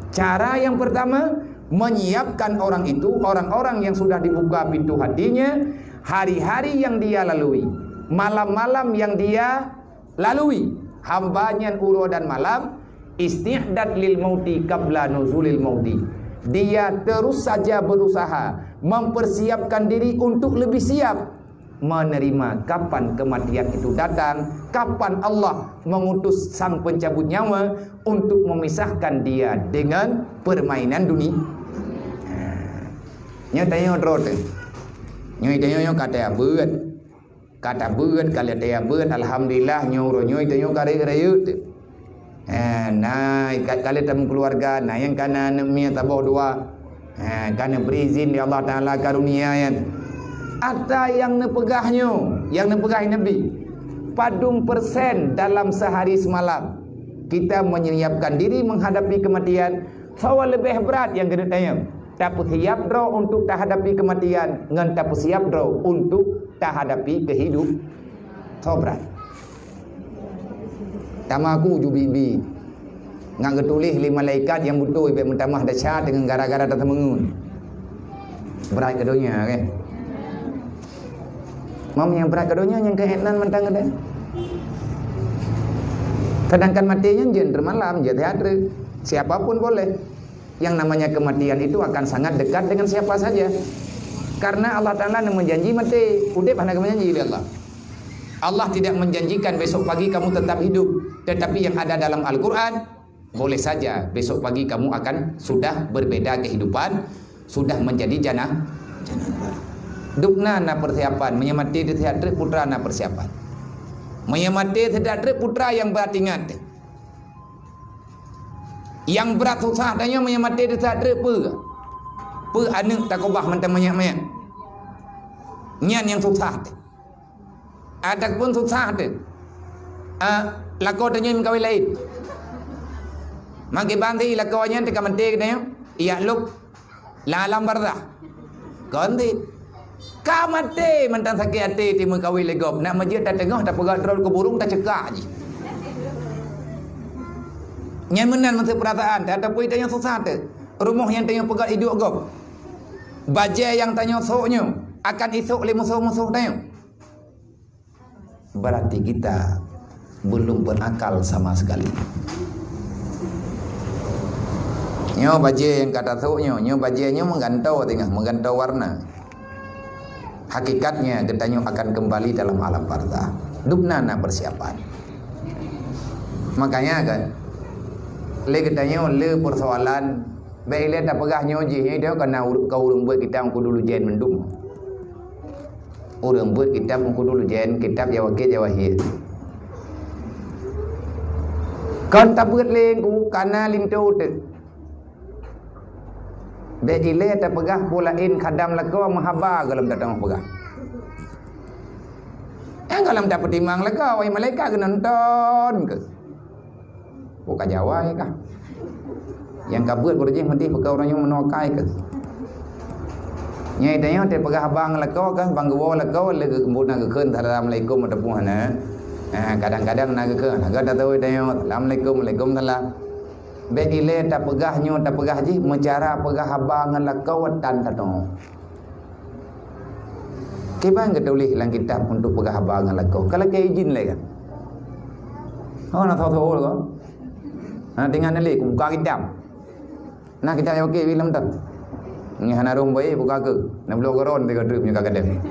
Cara yang pertama, menyiapkan orang itu, orang-orang yang sudah dibuka pintu hatinya, hari-hari yang dia lalui, malam-malam yang dia lalui, hambanya uro dan malam, isti'dad lil mauti qabla nuzulil mauti. Dia terus saja berusaha mempersiapkan diri untuk lebih siap menerima kapan kematian itu datang, kapan Allah mengutus sang pencabut nyawa untuk memisahkan dia dengan permainan dunia. Nyo tanya drone. Nyo tanya kata beut. Kata beut kalau dia beut alhamdulillah nyo tanya kare-kare. Nah, kalau tamu keluarga, nah yang kanan mia tabah dua. Karena berizin di Allah Taala karunia yang ada yang nepegahnya, yang nepegah Nabi. Padung persen dalam sehari semalam kita menyiapkan diri menghadapi kematian. Sawa lebih berat yang kena tanya. Tak siap draw untuk tak hadapi kematian, ngan tak siap draw untuk tak hadapi kehidupan. So berat. Tamaku jubibi ngan ketulih 5 malaikat yang butuh ibe mentamah dahsyat dengan gara-gara datang mengun. Berat kedunya kan. Mam yang berat kedunya yang keenan mentang ada. Sedangkan matinya jen malam jet hadre. Siapapun boleh. Yang namanya kematian itu akan sangat dekat dengan siapa saja. Karena Allah Taala menjanji mati. Udah pernah menjanji Allah. Allah tidak menjanjikan besok pagi kamu tetap hidup. Tetapi yang ada dalam Al-Quran, boleh saja besok pagi kamu akan sudah berbeda kehidupan, sudah menjadi jana baru. Dukna na persiapan, menyamati tidak putra na persiapan. Menyamati tidak putra yang berat ingat. Yang berat susah tanya menyamati tidak pe anak takobah mentang banyak-banyak. Nyan yang susah. Ada pun susah tu. Lakau tanya kawin lain. Magi banti lakaunya te kamante kena iya luk lalam bardah. Ganti. Kamate mentang sakit hati timu kawin legop. Nak masjid tak tengah tak pegat drol ke burung tak cekak je. Nyamenan masa perasaan tak ada pun tanya susah tu. Rumah yang tanya pegat hidup gop. Bajai yang tanya soknya akan isuk le musuh-musuh tanya. Berarti kita belum berakal sama sekali. Nyo bajai yang kata soknya, nyo bajainya menggantau tengah, menggantau warna. Hakikatnya getanyo akan kembali dalam alam barzah. Dubnana persiapan. Makanya kan le getanyo le persoalan baik le tak pegah nyo je dia kena kau urang buat kita aku dulu jen mendum. Urang buat kitab aku dulu jen kitab Jawa ke Jawa hir. Kan tak buat le ku kana lintu te. Beile tak pegah pulain khadam lako mahaba galam datang pegah. Galam tak pertimang lako wai malaikat ke nonton ke. Bukan Jawa ya kah? Yang kabut berjih mati pegah orangnya menokai ke. Nyai tanya te pegah abang lako kan bang gewo lako le kembun nak keun assalamualaikum ataupun hana. Kadang-kadang nak keun agak tak tahu tanya assalamualaikum waalaikumsalam. Beile tak pegahnya tak pegah ji mencara pegah abang lako tan tatong. Kibang ketulis dalam kitab untuk pegah abang lako. Kalau ke izin le kan. Oh nak tahu lo. Dengan nali buka kitab. Nah kita okey film tak. Ni hana rom bae buka ke. Nak blok ron dekat drip nya kadang.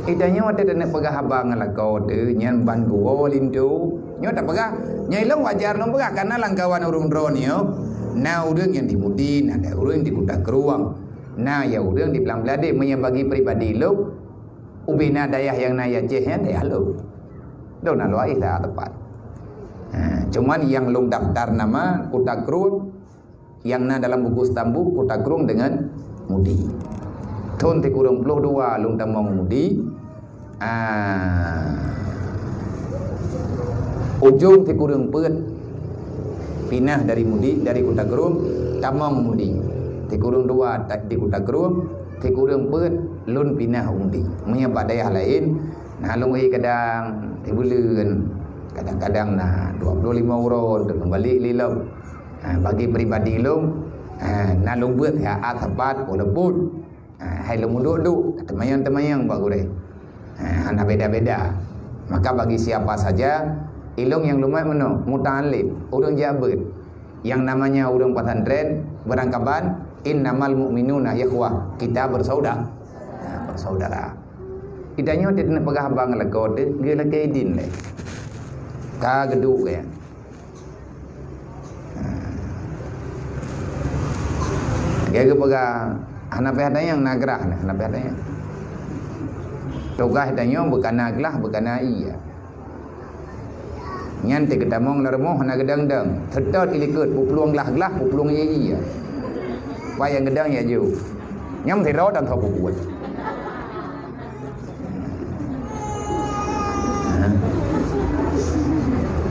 Idanya ada nak pegah abang lako tu nyan ban gua lindu. Nyo tak pegah. Nyai long wajar long pegah karena langkawan urung drone yo. Nah urang yang di Mudin, ada urang di Kuta Keruang. Nah ya urang di Belang Belade menyebagi pribadi lo ubina dayah yang naya jehnya dayah lu. Dah nak luai dah tepat. Cuman yang lung daftar nama Kutakrung, yang na dalam buku stambu Kutakrung dengan Mudi. Tahun 32 lung tamong Mudi. Ujung tikurung pet pinah dari Mudi, dari Kutakrung tamong Mudi. Tikurung 2 di Kutakrung, tikurung pet lun pinah Mudi. Menyebab dayah lain, nah lung kadang tibuleun, kadang-kadang nah 25 euro untuk kembali lilau. Bagi pribadi lung, nah lung buat ya atapat walaupun hai lung duduk temayang-temayang pak gure. Anak beda-beda. Maka bagi siapa saja ilung yang lumai meno muta'allim, urang jabat yang namanya urang pesantren berangkapan innamal mu'minuna ikhwah, kita bersaudara. Bersaudara. Kitanya tidak nak pegah abang lego de gila kaidin le. Ka geduk ya. Gaya pegah hanape yang nagrah nah, hanape yang togah danyo bukan naglah bukan iya. Nyanti ketamong lermoh na gedang-dang. Sedot ilikut pupluang lah pupluang iya. Wayang gedang ya ju. Nyam thì đó đang thọ buat.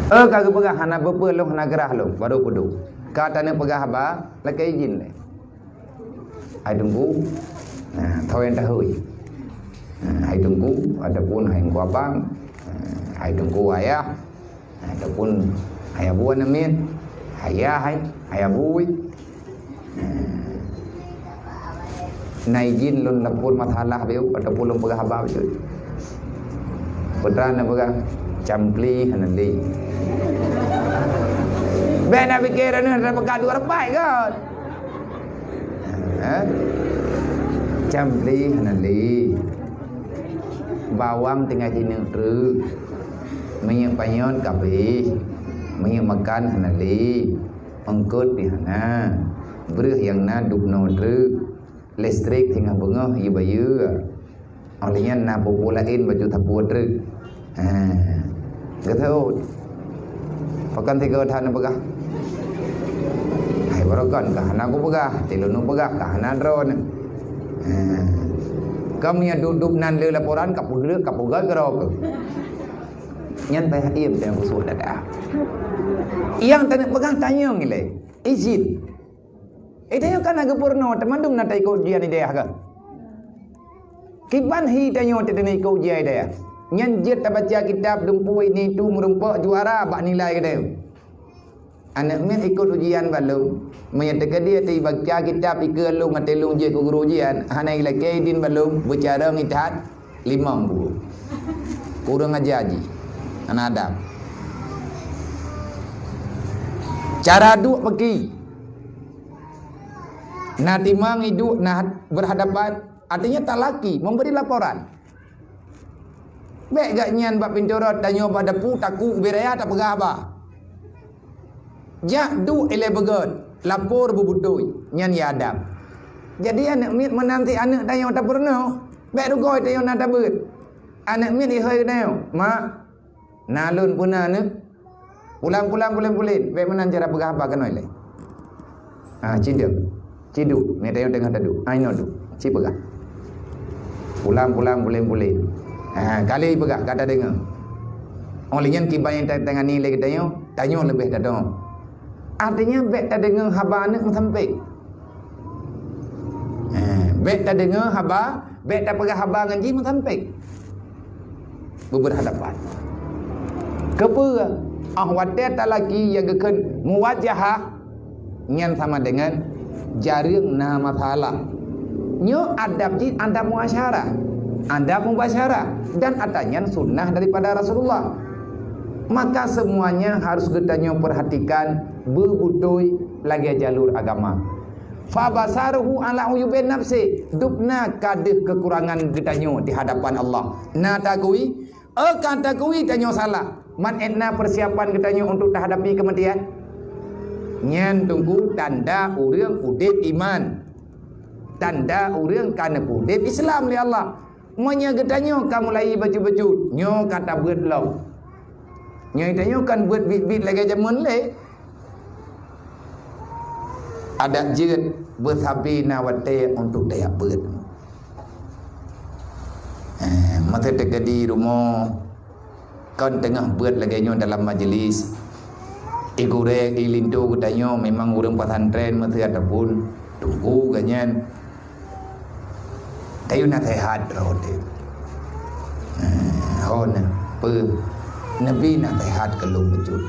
Kagak pegah hana bepe lo hana gerah lo baru kudu. Kata ni pegah ba la kai izin le. Ai tunggu. Thau yang tahui. Ai tunggu adapun hai gua bang. Ai tunggu ayah. Ataupun ayah buah namin, ayah bui. Naijin lun lapur masalah biu ataupun lun pegah abah biu. Putra na pegah campli hanali. Bena pikir ni ada pegah dua repai kan? Campli hanali. Bawam tinggal sini tu. Minyak panyon kabeh, minyak makan hanali, engkut di hana, beruh yang na dukno dru, listrik tinggal bengah iu bayu, olehnya na populain baju tapu dru, getau, pakan 3 tahun pegah, hai barokan kahana aku pegah, tilunu pegah kahana drone, kami yang duduk nan le laporan kapugah kerok. Nyan payah iem dengan usul dadah. Yang tak nak pegang tanya ngilai. Izin. Tanya kan agak purno. Temandum nak ikut ujian idea kan? Kiban hi tanya tak nak ikut ujian idea. Nyan jet tak baca kitab dumpui ni tu merumpak juara bak nilai ke dia. Anak men ikut ujian balung. Menyatakan dia ti baca kitab ikut lung atau lung je ke guru ujian. Hanai lagi din balung bicara ngithat 50. Kurang ajaji. Anak Adam. Cara duk pergi. Nak timang hidup, nak berhadapan. Artinya tak laki, memberi laporan. Baik gak nyan bab pinturot tanya pada pu taku beraya tak pegah apa. Jak du ele begot, lapor bubutui nyan ya Adam. Jadi anak mit menanti anak tanya tak pernah. Baik rugoi tanya nak tabut. Anak mit ihoi tanya, mak nalun puna ne pulang baik menan cara pegah apa kenoi le ciduk ni tayong tengah tadu aino du ci pegah pulang kali pegah kata dengar olehnya kibayan tengah ni lagi tanya lebih tado artinya baik tak dengar haba ne sampai baik tak dengar haba baik tak pegah haba ngaji sampai berhadapan Kepa ahwadat tak lagi yang kekan muwajahah nyan sama dengan jaring na masalah. Nyo adab ji adab muasyarah, adab mubasyarah dan adanya sunnah daripada Rasulullah. Maka semuanya harus kita perhatikan berbudoi lagi jalur agama. Fa basaruhu ala uyubin nafsi, dupna kadeh kekurangan kita di hadapan Allah. Na takui akan takui tanya salah. Man etna persiapan kita untuk menghadapi kematian. Nyan tunggu tanda urang udip iman. Tanda urang kana udip Islam li Allah. Monya getanyo kamu lai baju-baju. Nyo kata buat lau. Nyo itanyo kan buat bit-bit lagi jamun le. Ada jeut bersabi nawate untuk daya buat. Mata terjadi rumah kan tengah buat lagi nyo dalam majlis. Igurek ilindu getanyo memang urang pesantren mata ada pun tunggu ganyan. Tayo na sehat rode. Hona pe Nabi na sehat kalau betul.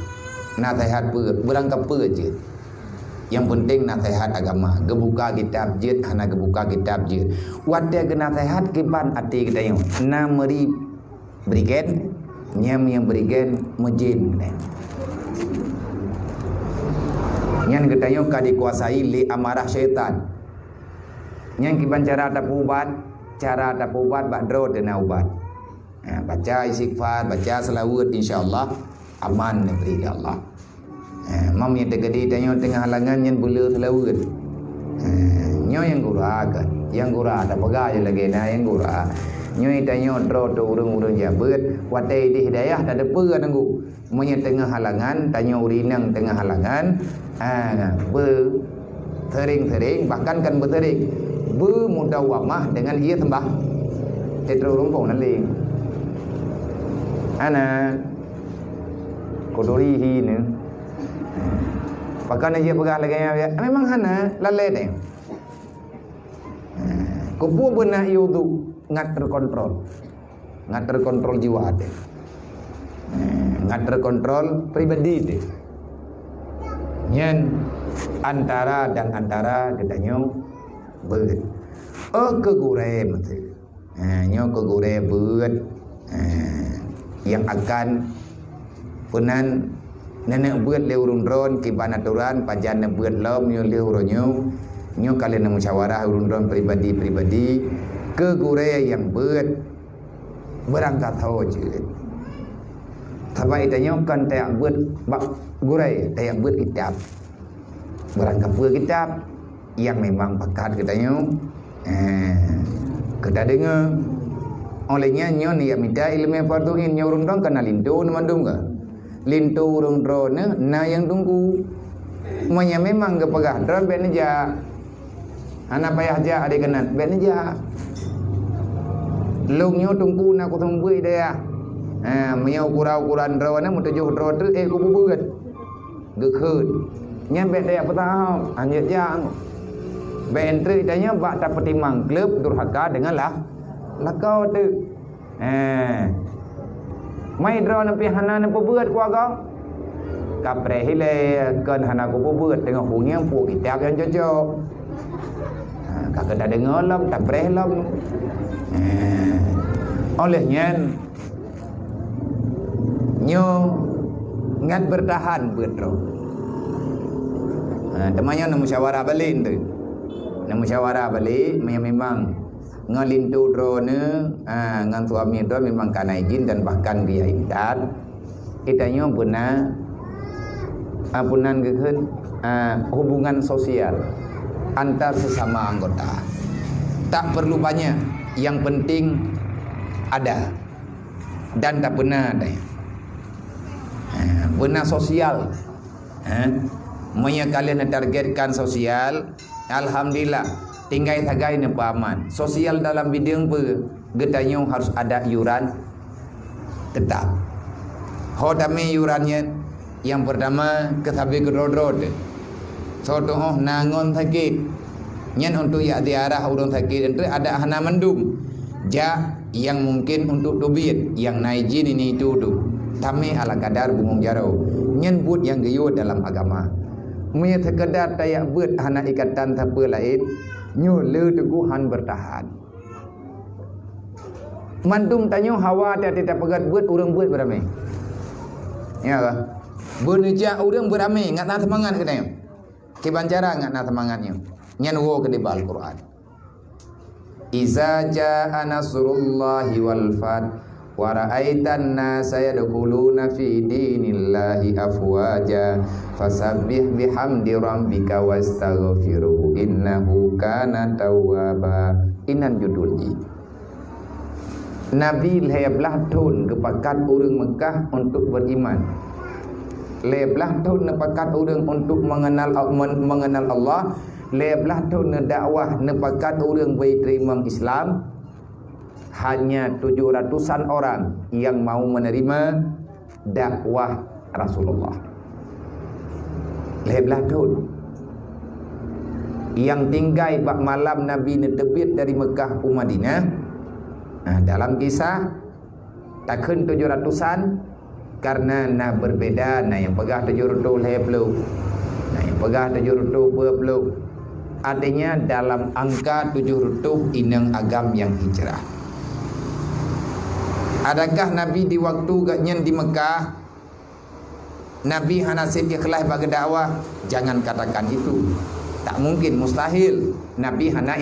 Na sehat pe berangkap pe je. Yang penting na sehat agama. Gebuka kitab je, hana gebuka kitab je. Wade gena sehat kiban ati kita yang na meri berigen, nyam yang berigen mujin. Nyan kita yang dikuasai li amarah syaitan. Nyan kiban cara ada ubat badro dena ubat. Baca istighfar, baca selawat, insyaallah aman negeri Allah. Mam yang tergedi tanya tengah halangan yang bulu selawat. Nyo yang gura kan, yang gura ada pegai lagi na yang gura. Nyo tanya dro tu urang-urang jabat, watai di hidayah tak ada pe nanggu. Monya tengah halangan, tanya urinang tengah halangan. Sering-sering bahkan kan bersering bermudawamah dengan ia sembah tetrorongkong naling ana kodorihi ni bahkan dia pegang lagi memang hana lalai deh kupu benar yudu ngat terkontrol jiwa deh ngat terkontrol pribadi deh nyen antara katanya beut kegure mate nyo kegure beut yang akan punan nenek beut le urun ron kiban aturan pajan beut lom nyo le uronyo nyo kalian musyawarah urun ron pribadi kegure yang beut berangkat hoje Tabai tanya kan tayak buat gurai, tayak buat kitab. Berangkat buat kitab yang memang pakat katanya. Kita dengar olehnya nyon ya minta ilmu farduhin nyorun dong kena lintu mandung ka. Lintu urung drone na yang tunggu. Monya memang ke pegah drone ben aja. Anak payah aja ada kenat ben aja. Lungnya tunggu nak kutong buat dia. Punya ukuran drone mu tujuh drone tu ku buat. Gekut. Nyampe dia petang anjat jang. Bentri tanya bak tak petimang klub durhaka dengan lakau tu. Mai drone pi hana ne buat ku agak. Kapre hile kan hana ku buat dengan hungiang pu kitab yang cocok. Kakak dah dengar lam tak breh lam. Olehnya nyo ngat bertahan betul. Temannya nak musyawarah balik tu. Nak musyawarah balik memang ngalintu drone ngan suami tu memang kana izin dan bahkan dia idat. Itanya benar apunan geun hubungan sosial antar sesama anggota. Tak perlu banyak, yang penting ada dan tak benar ada. Benar sosial. Monya kalian targetkan sosial, alhamdulillah. Tinggai tagai ne paman. Sosial dalam bidang pe, getanyo harus ada iuran tetap. Hodame iurannya yang pertama ketabi kedrodrod. Sotoh nangon sakit. Nyen untuk ya diarah urang sakit itu ada hana mendum. Ja yang mungkin untuk dobit, yang naijin ini itu tu. Tame ala kadar bungong jarau. Nyen but yang geyut dalam agama. Munya sekedar tayak but hana ikatan siapa lain. Nyu le teguhan bertahan. Mantum tanyo hawa tidak pegat but urang but beramai. Ya ke? Beneja urang beramai ngat na semangat ke tanya. Kibancara ngat na semangatnya. Nyen wo ke di Al-Quran. Iza jaa nasrullahi wal fath wa ra'aitan nasa yadkhuluna fi dinillahi afwaja fasabbih bihamdi rabbika wastaghfirhu innahu kana tawwaba. Inan judulnya. Nabi lebelah tahun kepakat orang Mekah untuk beriman. Lebelah tahun nepakat orang untuk mengenal Allah. Lebelah tahun dakwah nepakat orang berterima Islam. Hanya 700-an orang yang mau menerima dakwah Rasulullah. Lebelah tahun yang tinggal bak malam Nabi netebit dari Mekah ke Madinah. Dalam kisah takkan 700-an karena nak berbeda. Yang pegah 700 lebih, yang pegah 700 belum. Artinya dalam angka 700 inang agam yang hijrah. Adakah Nabi di waktu gaknya di Mekah Nabi hanasib ikhlas bagi dakwah? Jangan katakan itu. Tak mungkin, mustahil. Nabi hana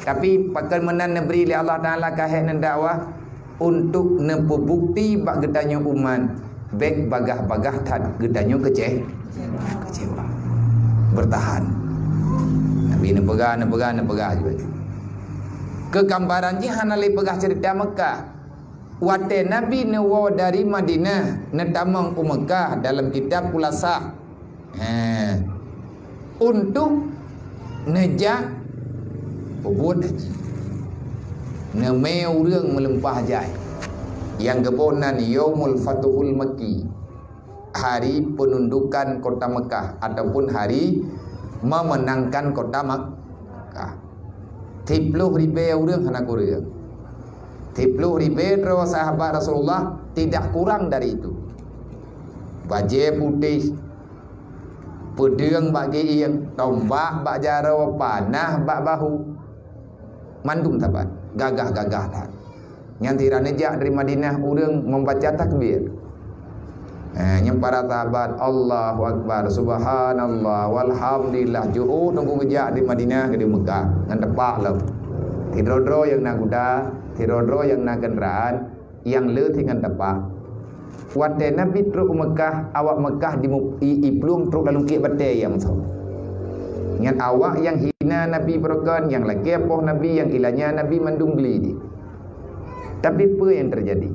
tapi pakal menan neberi li Allah Taala kahek nan dakwah untuk nepebukti bak gedanya umat baik bagah-bagah tad gedanya kecewa. Bertahan. Nabi nepegah juga. Kegambaran ji hana le pegah cerita Mekah. Wate Nabi newa dari Madinah netamang Mekah dalam kitab Kulasa. Untuk nejak pebut nemeu reung melempah jai. Yang kebonan Yaumul Fatuhul Makki, hari penundukan kota Mekah ataupun hari memenangkan kota Mekah. 30,000 orang hana kurang. 30,000 sahabat Rasulullah, tidak kurang dari itu. Baju putih, pedang bagi yang, tombak bak jaro, panah bak bahu. Mandum tabat, gagah-gagah tak. Yang tidak nejak dari Madinah orang membaca takbir. Yang para sahabat Allahu Akbar, Subhanallah, Walhamdulillah. Ju'u tunggu kejak di Madinah ke di Mekah. Ngan tepak lah. Tidrodro yang nak kuda, tidrodro yang nak kenderaan, yang le tinggal tepak. Wate Nabi truk Mekah, awak Mekah di iplung truk dalam kek batai yang so. Yang awak yang hina Nabi berkan, yang lagi apoh Nabi, yang ilanya Nabi mandung beli di. Tapi apa yang terjadi?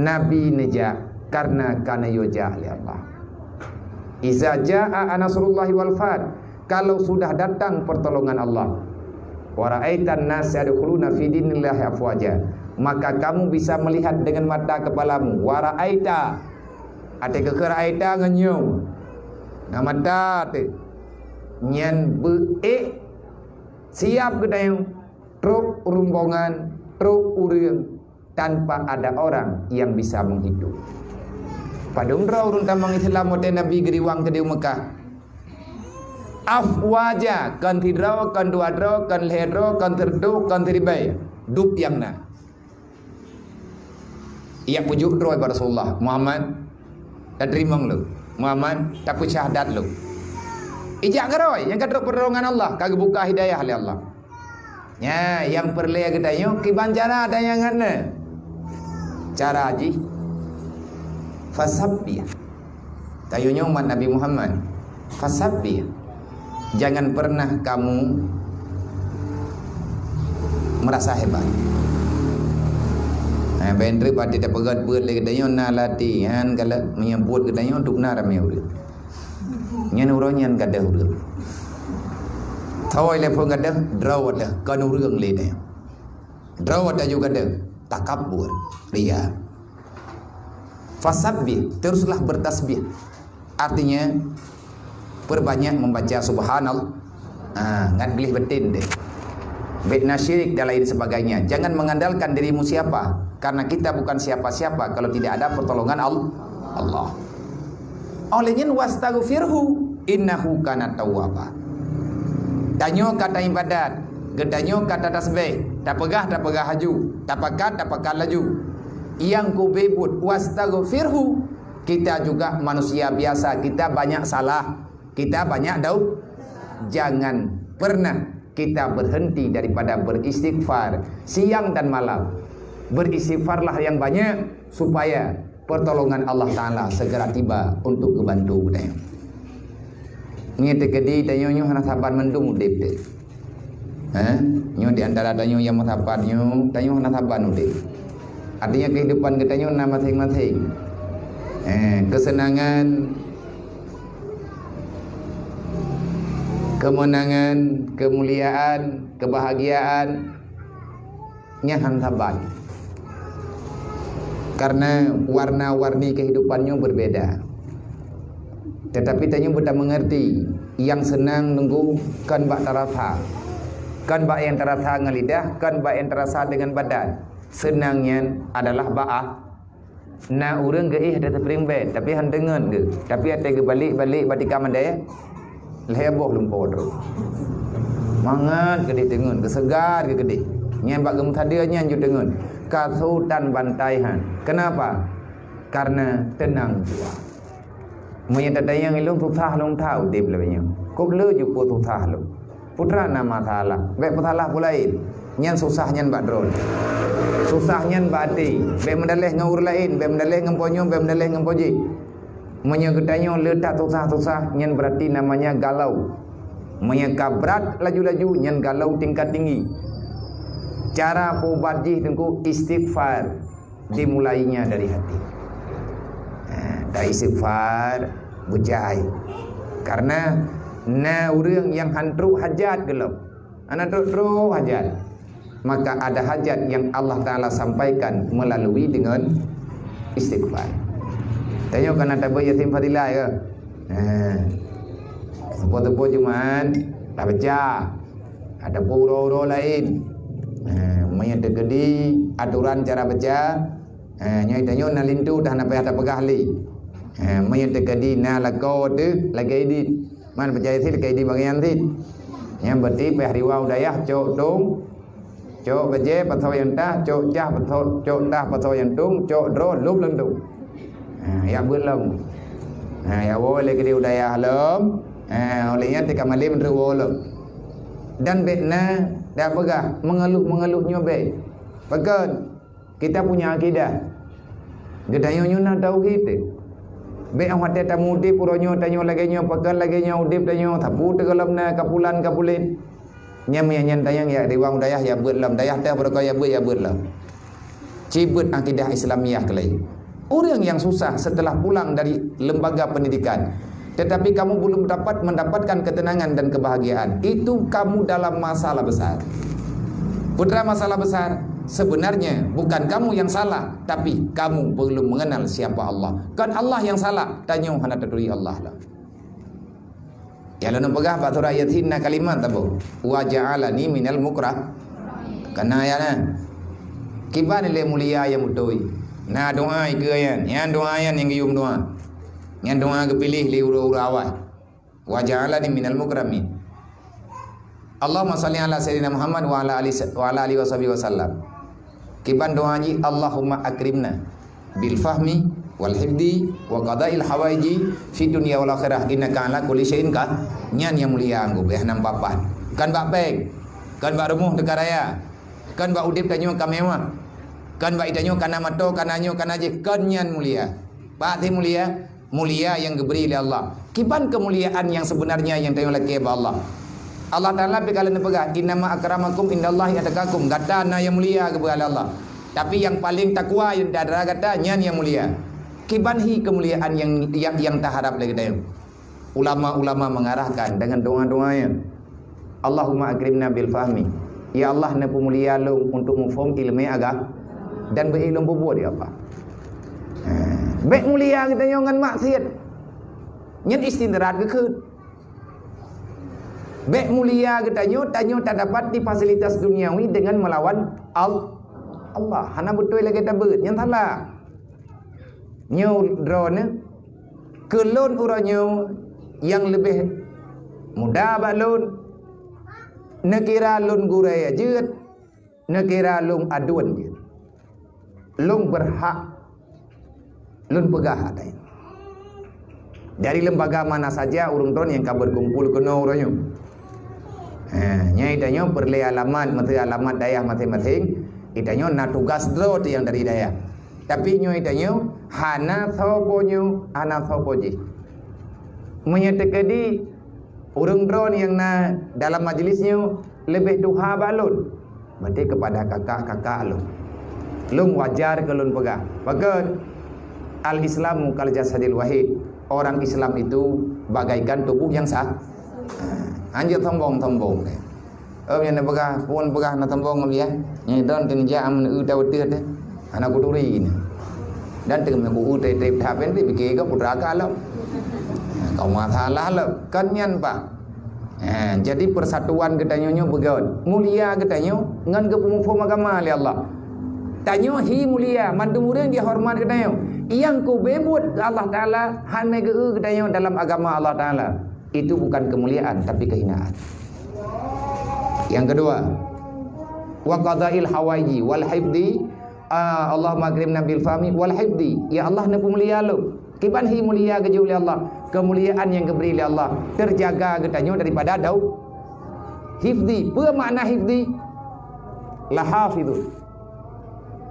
Nabi nejak karena yujah li Allah. Iza jaa nasrullahi wal fath, kalau sudah datang pertolongan Allah. Wa ra'aitan nas yadkhuluna fi dinillahi afwaja, maka kamu bisa melihat dengan mata kepalamu. Wa ra'aita, ate keker aita ngenyum. Nah mata te nyen be siap gedayung truk rombongan, truk urang tanpa ada orang yang bisa menghidup. Pada umrah urun tamang Islam mote Nabi geriwang ke di Mekah. Afwaja kan tidraw kan duadro kan lehedro kan terdu kan teribai dup yang na. Ia pujuk droy pada Rasulullah Muhammad dan terimang lu Muhammad tapi syahadat lu. Ijak geroy yang kadro pertolongan Allah kagak buka hidayah oleh Allah. Ya yang perlu kita yuk kibancara ada yang ngana. Cara haji fasabbih. Tayunya umat Nabi Muhammad fasabbih. Jangan pernah kamu merasa hebat. Bendri pada dah pegat buat lagi katanya na latihan kalau menyebut katanya untuk na ramai urut. Nyan urang nyan kada urut. Thoi le pun kada draw ada kan urang le dah. Draw ada juga ada takabur ria. Fasabbih, teruslah bertasbih. Artinya perbanyak membaca subhanallah. Ngan pilih betin deh. Bidna syirik dan lain sebagainya. Jangan mengandalkan dirimu siapa, karena kita bukan siapa-siapa kalau tidak ada pertolongan Allah. Olehnya wastaghfirhu innahu kana tawwaba. Tanyo kata ibadat, gedanyo kata tasbih, tak pegah haju, tak pakat laju. Yang ku bebut wastaghfirhu, kita juga manusia biasa, kita banyak salah, kita banyak daud. Jangan pernah kita berhenti daripada beristighfar siang dan malam. Beristighfarlah yang banyak supaya pertolongan Allah Ta'ala segera tiba untuk membantu budaya. Ini terjadi dan nyonya anak sahabat mendung udip. Nyo di antara tanyo yang matapannya, tanyo natapan udah. Artinya kehidupan kita nyo na masing-masing. Kesenangan, kemenangan, kemuliaan, kebahagiaan nya hantaban. Karena warna-warni kehidupannya berbeda. Tetapi tanyo betul mengerti yang senang nunggu kan bak terasa. Kan bak yang terasa dengan lidah, kan bak yang terasa dengan badan. Senangnya adalah ba'ah. Na urang ge ada tepring bed, tapi han dengen ge. Tapi ate ge balik-balik batika mandai. Leboh lumpur terus. Mangat gede dengen, kesegar ge gede. Nyen bak gem thadia nyen ju dengen. Kasutan bantaihan. Kenapa? Karena tenang jua. Moye tadayang ilung susah long tahu dip lebihnya. Kok le ju pu susah lu. Putra nama salah. Baik putalah pulain. Nyan susah nyan bak drone. Susah nyan bati. Baik mendalih ngaur lain, baik mendalih ngemponyo, baik mendalih ngempoji. Moye gedanyo letak susah-susah nyan berarti namanya galau. Moye kabrat laju-laju nyan galau tingkat tinggi. Cara pubatjih tengku istighfar dimulainya dari hati. Dah istighfar bujai. Karena na urang yang hantru hajat gelap. Ana tru hajat. Maka ada hajat yang Allah Taala sampaikan melalui dengan istighfar. Tanya kan ada yatim fadilah ke? Sepo-sepo cuman tak baca. Ada puro-uro lain. Menyata gedi aturan cara baca. Nyai tanya nalintu dah nak payah tak pegah li. Menyata gedi na lakau tu lagi di. Man percaya sih lagi di bagian sih. Yang berarti payah riwau dayah cok tung. Cok baje patau yang tah, cok jah patau, cok tah patau yang tung, cok dro lup lentung. Ya belum. Ya boleh ke dia udaya halam. Olehnya tika malim terwolok. Dan bekna dah pegah mengeluh-mengeluhnya be. Pekan kita punya akidah. Gedayo nyuna tauhid. Be awak tamu di puronyo tanyo lagenyo pekan lagenyo udip tanyo tapu tegelamna kapulan-kapulin. Nyam yang tayang ya riwang dayah ya berlam dayah dah berkaya ya berlam. Cibut akidah Islamiyah kelai. Orang yang susah setelah pulang dari lembaga pendidikan, tetapi kamu belum dapat mendapatkan ketenangan dan kebahagiaan, itu kamu dalam masalah besar. Putra masalah besar sebenarnya bukan kamu yang salah, tapi kamu belum mengenal siapa Allah. Kan Allah yang salah, tanya hana taduri Allah lah. Ya lalu pegah batu ayat hinna kalimat tabu. Wa ja'alani minal mukrah. Kana ya na. Kiban le mulia yang mutoi. Na doa ke yan. Yang doa yang gium doa. Yang doa ke pilih li ura-ura awal. Wa ja'alani minal mukramin. Allahumma salli ala sayyidina Muhammad wa ala alihi wasallam. Kiban doa ji Allahumma akrimna bil fahmi wal hifdi wa qada'il hawaiji fi dunya wal akhirah innaka ala kulli syai'in nyan yang mulia anggo beh nam papan kan bak peng kan bak rumuh dekat raya kan bak udip tanyo kamewah kan bak itanyo kana mato kananyo kanaje kan nyan mulia bak mulia yang diberi oleh Allah. Kiban kemuliaan yang sebenarnya yang tanyo laki ba Allah. Allah Taala bekalan pegah innama akramakum indallahi ataqakum gata na yang mulia kepada Allah. Tapi yang paling takwa yang dadara gata nyan yang mulia. Kibanhi kemuliaan yang tak harap lagi dayu. Ulama-ulama mengarahkan dengan doa-doanya. Allahumma akrimna bil fahmi. Ya Allah na pemulia lu untuk mufhum ilmu agak dan berilmu bubuh dia apa. Baik mulia kita ngan maksiat. Nyen istirahat ke keud. Baik mulia kita tanyo tak dapat di fasilitas duniawi dengan melawan Allah. Hana betul lagi kita beut yang salah. Nyu drone kelon uranyo yang lebih muda balun nekira lun gurai jeut nekira lung aduan jeut lung berhak lun pegah ada dari lembaga mana saja urung drone yang kabar kumpul kena uranyo nyai danyo perle alamat mati alamat dayah masing-masing itanyo na tugas drone yang dari dayah. Tapi nyo itanyo hana soponyo ana sopoji. Menyetekedi urung drone yang na dalam majlisnya lebih duha balun. Berarti kepada kakak-kakak lu. Lung wajar ke lun pegang. Maka al-Islamu kal jasadil wahid. Orang Islam itu bagaikan tubuh yang sah. Anjir tombong-tombong. Yang pegang, pun pegang na tombong dia. Yang don tinja am tahu tiat. Anak kuturi ini. Dan dengan aku tep tapen di pikir ke putra kalau. Kau masalah lah kanyan pak. Jadi persatuan katanya begawan mulia katanya ngan ke pemufum agama oleh Allah tanya hi mulia mandu mulia dia hormat katanya yang ku bebut Allah Ta'ala han mega katanya dalam agama Allah Ta'ala itu bukan kemuliaan tapi kehinaan. Yang kedua wa qadail hawaiji wal hifdi Allah magrim nabil fami wal hifdi ya Allah na mulia lu kiban hi mulia ke oleh Allah kemuliaan yang diberi oleh Allah terjaga katanya daripada dau hifdi. Apa makna hifdi? Lahafidhu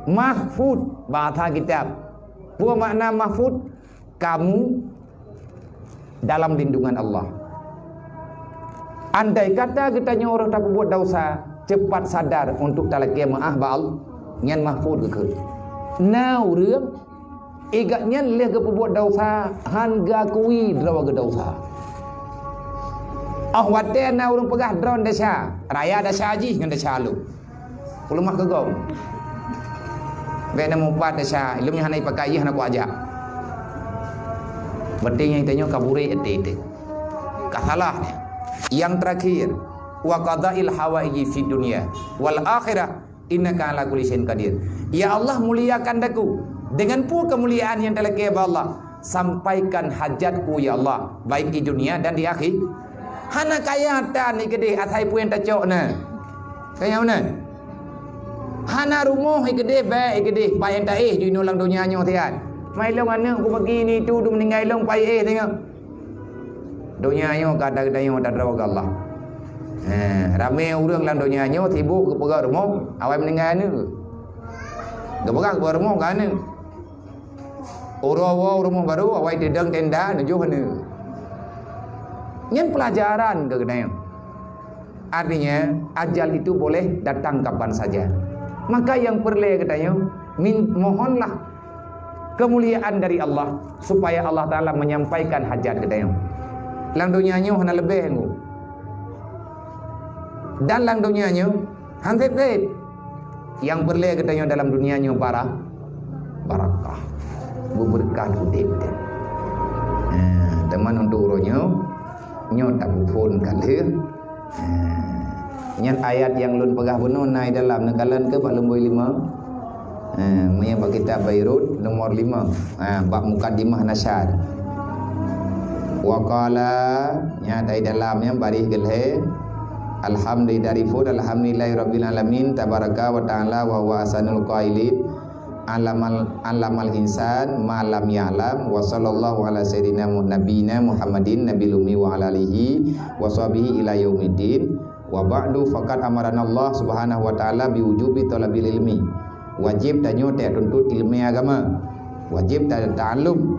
mahfud bahasa kitab. Apa makna mahfud? Kamu dalam lindungan Allah. Andai kata katanya orang tak buat dosa cepat sadar untuk talakia maaf ba'al ngan mahfud ke nau rương igaknya leh ke buat dosa hanga kui draw ke dosa wate na urung pegah dron desa raya desa haji ngan desa lu ulumah ke gong bena mumpat desa ilmu hanai pakai hana ku ajak pentingnya itanya kabure ete kasalahnya. Yang terakhir wa qadail hawaiji fid dunya wal akhirah innaka ala kulli syai'in qadir. Ya Allah muliakan daku dengan pula kemuliaan yang telah kepada Allah. Sampaikan hajatku ya Allah baik di dunia dan di akhir. Hana kaya ta ni gede atai puen ta cok na. Kaya mana? Hana rumah gede baik gede pai enta di nolang dunia nyo tian. Mai long ana aku pergi ni tu du meninggal long pai tengok. Dunia nyo kadang-kadang yo tak rawa Allah. Ramai orang dalam dunia nyo sibuk ke pergi rumah awal meninggal ni. Ke pergi rumah kan ni. Orang rumah baru awal dedang tenda nuju ni. Yang pelajaran ke kedai. Artinya ajal itu boleh datang kapan saja. Maka yang perlu katanya mohonlah kemuliaan dari Allah supaya Allah Taala menyampaikan hajat katanya. Lang dunianya hana lebih ngo. Dan lang dunianya hantet yang perlu katanya dalam dunianya barakah. Berberkah hidup. Teman untuk uronya nyo tak pun kalir. Nyan ayat yang lun pegah benon nai dalam nekalan ke bab lemboy 5. Maya bab kitab Bayrut nomor 5. Bab mukaddimah nasyad. Wa qala nya dai dalamnya barih gelhe alhamdulillahi rabbil alamin tabaraka wa taala wa huwa asanul qailin alamal insan ma lam ya'lam wa sallallahu ala sayyidina nabiyina Muhammadin nabil ummi wa ala alihi wa sahbihi ila yaumiddin. Wa ba'du faqad amarana Allah subhanahu wa ta'ala biwujubi talabil ilmi. Wajib tanyo tak tuntut ilmu agama. Wajib tak ta'allum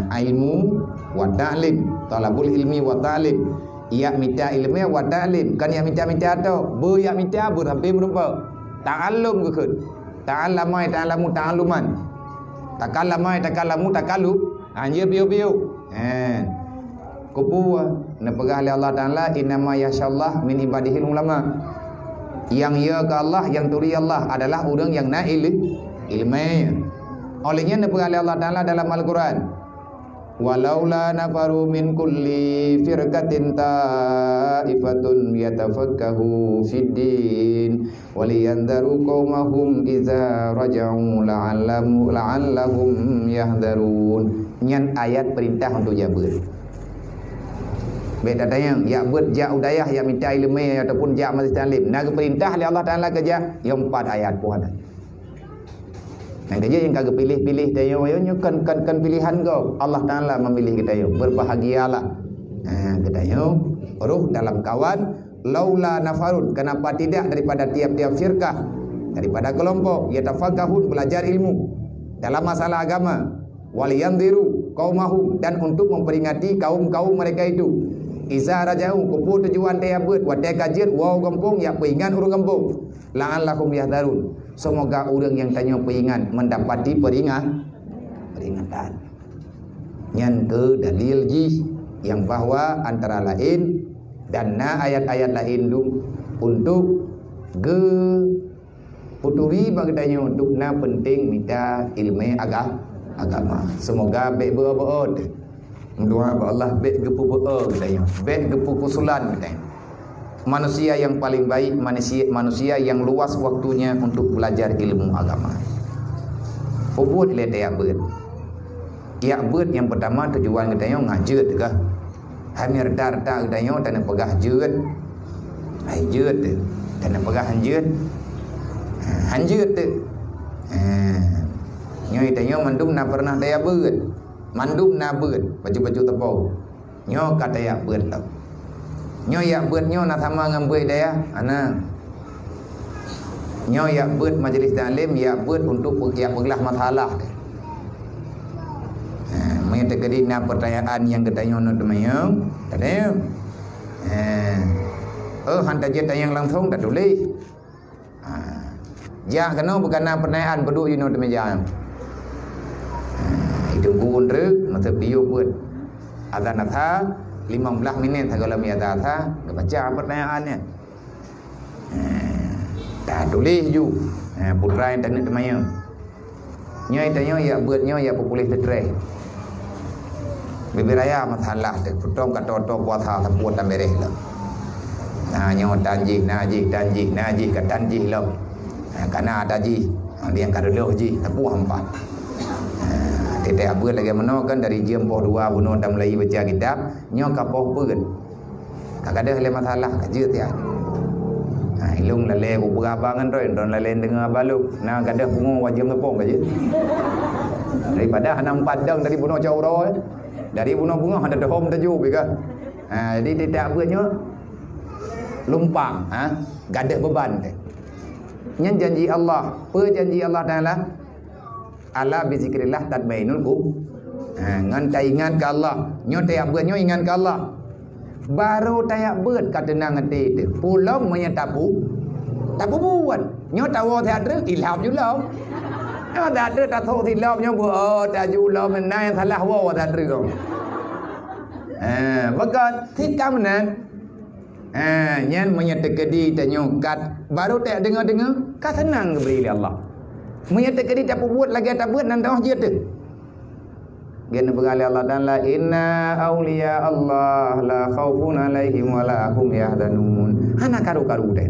ilmu wa ta'lim. Talabul ilmi wa ta'lim. Ya minta ilmu wa ta'lim. Kan ya minta tu. Bu ya minta bu hampir merupa. Ta'allum ke kun. Ta'allamai ta'allamu ta'alluman. Takallamai takallamu takallu. Anjir biu-biu. Kupu na pegah oleh Allah Taala innama yasyallah min ibadihil ulama. Yang ya ke Allah yang turi Allah adalah orang yang na ilmu. Olehnya na pegah oleh Allah Taala dalam Al-Quran. Walaula nafaru min kulli firqatin ta'ifatun yatafakkahu fiddin waliyandaru qaumahum idza raja'u la'allahum yahdharun. Nyan ayat perintah untuk jabir. Beda tayang ya buat ja udayah ya minta ilmu ataupun ja majlis talim. Naga perintah oleh Allah Taala kerja yang 4 ayat pun ada. Yang kerja yang kagak pilih-pilih tayo yo kan pilihan kau. Allah Taala memilih kita yo. Berbahagialah. Kita yo ruh dalam kawan laula nafarun kenapa tidak daripada tiap-tiap firqah daripada kelompok yatafaqahun belajar ilmu dalam masalah agama waliyandiru qaumahum dan untuk memperingati kaum-kaum mereka itu Iza rajau kupu tujuan dia buat wadai kajian wow kampung ya peringan urang kampung. La'allakum yahdharun. Semoga orang yang tanya peringan mendapati peringatan. Yang ke dalil ji yang bahwa antara lain dan ayat-ayat lain untuk ge puturi bagdanya untuk penting minta ilmu agama. Semoga baik berbuat. Doa Allah baik gepu katanya. Baik gepu kusulan katanya. Manusia yang paling baik manusia yang luas waktunya untuk belajar ilmu agama. Ubud le dia ber. Ya ber yang pertama tujuan katanya ngajet ke. Hamir dar katanya dan pegah jeut. Ai jeut dan pegah hanjeut. Hanjeut tu. Nyoi tanya mandum na pernah dia ber. Mandum na ber baju-baju tepau. Nyo kata ya ber tau. Nyo ya ber nyo na sama dengan ber dia ana. Nyo ya ber majlis taklim ya ber untuk ya peglah masalah. Mengenai kedina pertanyaan yang katanya no temayang. Tanya. Hantar je tanya langsung tak tulis. Ja kena berkena pertanyaan berdua you know temayang. Itu gundre masa bio buat azan atha 15 minit kalau mi azan atha baca pertanyaannya. Dah tulis ju. Putra yang tanya temayang. Nyai tanya ya buatnya ya populis tetre. Bibiraya masalah tu putom kata puasa sepuat dan beres lah. Nyo tanji ka tanji lah. Karena ada ji dia kada leuh ji sepuh hampa. Tidak apa lagi menokan dari jam 2 bunuh dan mulai baca kitab nyo kapoh peun. Kadang ada masalah kerja tiap. Ilung lale ku berabangan roi don lale dengar balu. Nah kadang bungo wajib tepung aja. Daripada hanam padang dari bunuh cauro. Dari bunuh bunga ada dehom taju bega. Jadi tidak apa lumpang, gadah beban teh. Nyen janji Allah, janji Allah Taala ala bizikrillah tatmainul qulub. Ngan ingat ke Allah, nyo tayak beut nyo ingat ke Allah. Baru tayak beut kata nang hati tu. Pulang menyatapu. Tapu buat. Nyo tahu tak ada ilham julau. Nyo tak ada tak tahu ilham nyo tak julau menai salah wa tak ada kau. Maka tikam nan. Nyen menyatakadi tanyo kat baru tak dengar-dengar ka senang beri Allah. Menyatakadi tak buat lagi tak buat nan dah je tu. Gen bergali Allah dan la inna auliya Allah la khaufun alaihim wa la hum yahzanun. Hana karu-karu deh.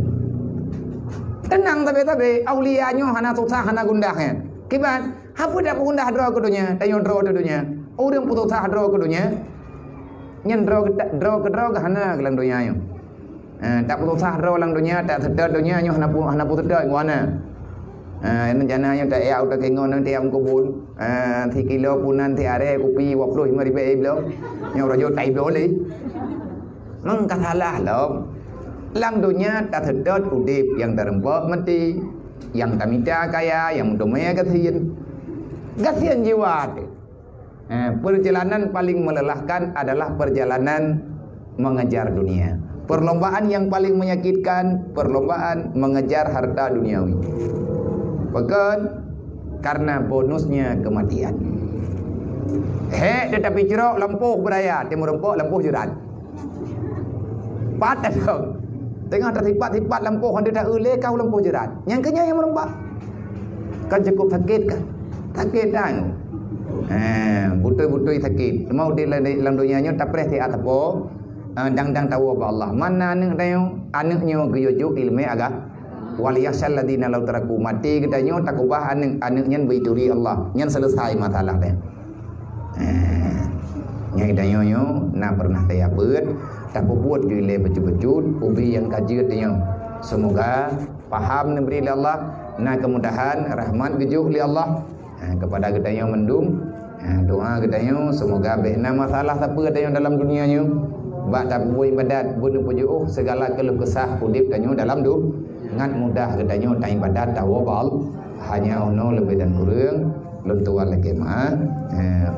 Tenang tapi aulianyo hana susah hana gundah kan. Kiban hapu dak gundah draw ke dunia, tanyo draw ke dunia. Orang putus sah draw ke dunia. Nyen draw ke hana ke dunia yo. Tak putus sah draw lang dunia, tak sedar dunia nyo hana putus sedar ngwana. Jangan tak ya udah kengon nanti am kubun. 3 kilo punan ti are kopi 25 ribu belum. Nyo rajo tai boleh. Nang kasalah lom. Lang dunia tak sedar udip yang terempok mati, yang tamita kaya, yang domaya kasihan. Kasihan jiwa. Perjalanan paling melelahkan adalah perjalanan mengejar dunia. Perlombaan yang paling menyakitkan perlombaan mengejar harta duniawi. Bahkan karena bonusnya kematian. Tetapi cerok lampuh beraya, timur rempok lampuh jurat. Padat kau. Tengah tersipat-sipat lampuh hendak tak ule kau lampuh jurat. Yang kenya yang merempak. Kan cukup sakit kan? Sakit dah. Butui-butui sakit. Mau di dalam dunianya tak pres di atas po. Dang-dang tahu apa Allah. Mana anaknya geyojuk ilmu agak. Waliyasal ladina law taraku mati katanya tak ubah anaknya beituri Allah. Nyan selesai masalah dia. Nyai danyo na pernah taya beut tak buat jule becut-becut ubi yang kaji katanya. Semoga paham memberi Allah na kemudahan rahmat gejuk li Allah kepada katanya mendum doa katanya semoga bena masalah apa katanya dalam dunianya. Bak tak buat ibadat bunuh pujuh segala keluh kesah udip katanya dalam ngan mudah katanya tak ibadat tawabal hanya ono lebih dan kurang lentuan lagi mah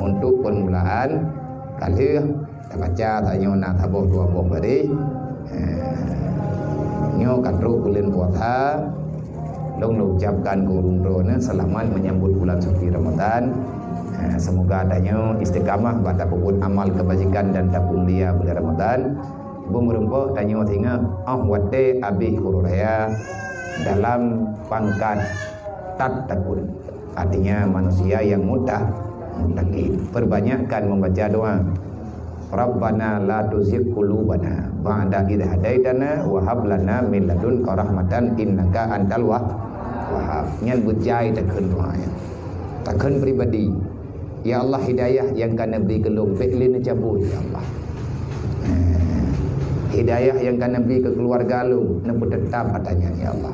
untuk permulaan kali tak baca tanya nak taboh dua boh bari nyo katru bulan puasa long ucapkan gurung drone selamat menyambut bulan suci Ramadan. Semoga adanya istiqamah pada puput amal kebajikan dan tabung dia bulan Ramadan. Bumurumpo tanya thinga wate abi hururaya dalam pangkat tatakun, artinya manusia yang muttaqin. Perbanyakkan membaca doa. Rabbana la tuzigh qulubana ba'da idh hadaitana wa hab lana min ladunka rahmatan innaka antal wahhab. Nyan bujai takun doa ya. Takun pribadi. Ya Allah hidayah yang kana beri kelung beklin cabut ya Allah. Hidayah yang kana beri ke keluarga lu nempu tetap katanya ya Allah.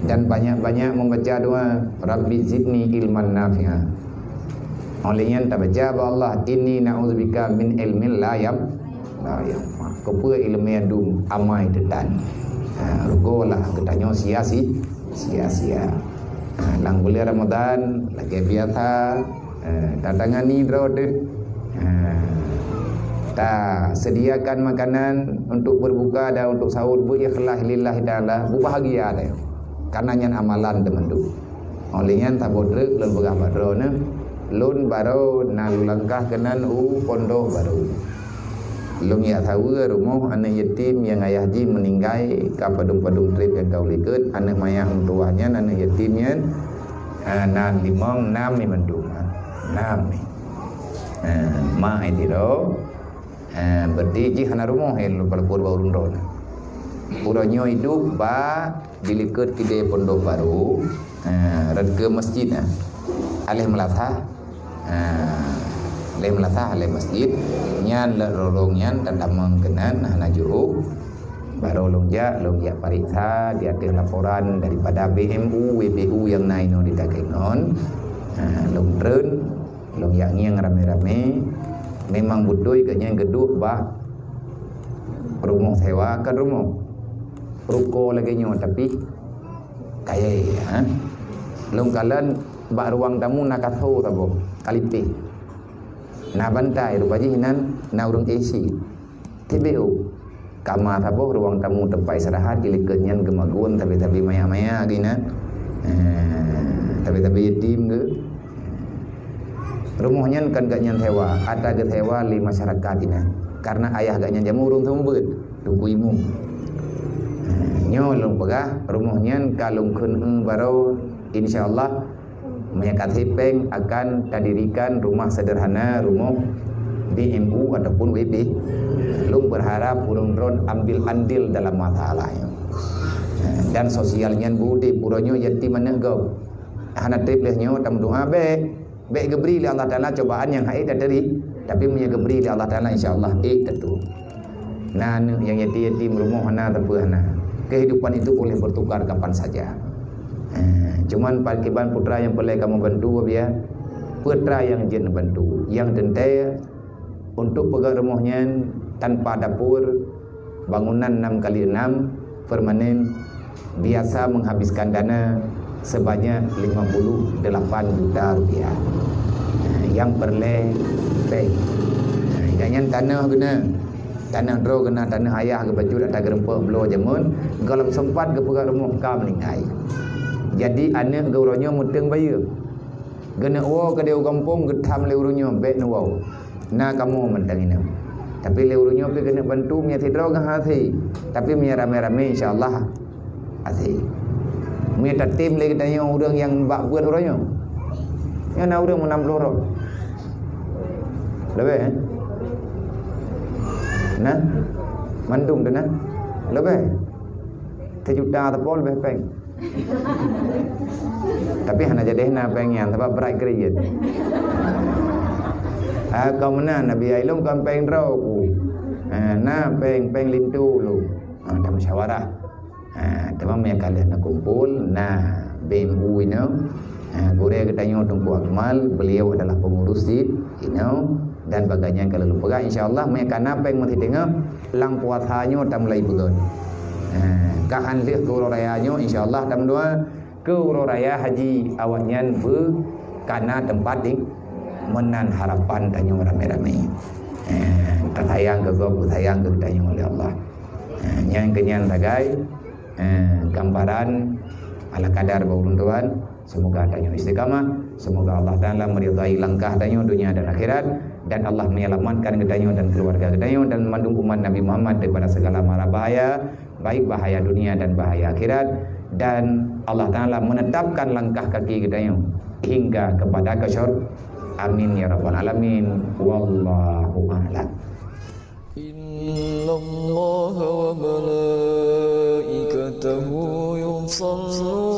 Dan banyak-banyak membaca doa Rabbi zidni ilman nafi'a. Olehnya tak baca Allah ini na'udzubika min ilmin la yanfa. Kepa ilmu yang dum amai tetan. Rugolah katanya sia-sia. Lang bulan Ramadan lagi biasa datangan ni drode. Tak sediakan makanan untuk berbuka dan untuk sahur bu ikhlas lillahi ta'ala bu bahagia dah. Karena nyan amalan teman tu. Olehnya tak bodrek lun begah badrone lun baru nalu langkah kenan pondok baru. Lung ya tahu rumah anak yatim yang ayah ji meninggal ka padung-padung trip yang kau likut anak mayah tuanya anak yatimnya nan limong nam ni mandum nam ni ma idiro berdi ji hana rumah helu pada pur baru ron puranyo hidup ba dilikut kide pondok baru ke masjid alih melatah lem latah lem masjid nyan lorong nyan dan damang kenan najuru baru longja pariksa dia ada laporan daripada BMU WBU yang naino di Takengon long tren long yang rame-rame memang budoi kanya geduk bah rumah sewa kan rumah ruko lagi nyo tapi kaya long kalan bak ruang tamu nak tahu tabo kalipe na bantai rupaji hinan na urung AC TBO kamar tabo ruang tamu tempat istirahat iliketnyan gemagun tapi maya-maya gina tapi yatim ke rumahnya kan gak nyan sewa ada ke sewa li masyarakat ina karena ayah gak nyan jamu urung tumbet tunggu imu nyolong pegah rumahnya kalung kun baru insyaallah menyekat hipeng akan didirikan rumah sederhana rumah BMU ataupun WB. Lung berharap urung dron ambil andil dalam masalah dan sosialnya budi puronyo yatim menegau hana triplehnya tam doa be gebri li Allah Taala cobaan yang hai dari tapi punya gebri li Allah Taala insyaallah tentu nan yang yatim rumah hana tapi hana kehidupan itu boleh bertukar kapan saja. Cuman parkiban putra yang boleh kamu bantu ya putra yang jen bantu yang tentai untuk pegang rumahnya tanpa dapur bangunan 6x6 permanen biasa menghabiskan dana sebanyak 58 juta rupiah yang perle baik jangan tanah guna tanah dro kena tanah ayah ke baju tak gerempok belah jamun kalau sempat ke pegang rumah kau meninggal. Jadi anak gauronyo muteng bayu. Gena wo ke dia kampung getam leuronyo bek no na kamu mentang ini. Tapi leuronyo pe kena bantu nya tidro ke hati. Tapi nya rame-rame insyaallah hati. Nya tatim lagi tanya orang yang bak buat uronyo. Nya na urang 60 orang. Lebih Nah. Mandum tu nah. Lebih. 3 juta tapol lebih peng. Tapi hana jadi na pengen sebab berat kerja. Kau mana Nabi Ailum kau peng rau. Na peng lintu lu. Ada musyawarah. Teman yang kalian nak kumpul na BMU ini. Boleh ketanya Tunku Akmal, beliau adalah pengurus di ini dan bagainya kalau lupa insyaallah mereka apa yang mesti tengok lang puasanya tak mulai bulan. Kahan lihat ke rayanya insyaallah tam dua ke raya haji awaknya be kana tempat di menan harapan tanya rame-rame Tertayang ke gua, tayang ke dayang oleh Allah. Yang kenyan tagai gambaran ala kadar bauluntuan. Semoga adanya istiqamah, semoga Allah Ta'ala meridai langkah danyo dunia dan akhirat, dan Allah menyelamatkan kedanyo dan keluarga kedanyo, dan memandung umat Nabi Muhammad daripada segala mara bahaya, baik bahaya dunia dan bahaya akhirat, dan Allah Ta'ala menetapkan langkah kaki kedanyo hingga kepada kesyurga. Amin ya rabbal alamin. Wallahu a'lam. Innallaha wa malaikatahu yusalluna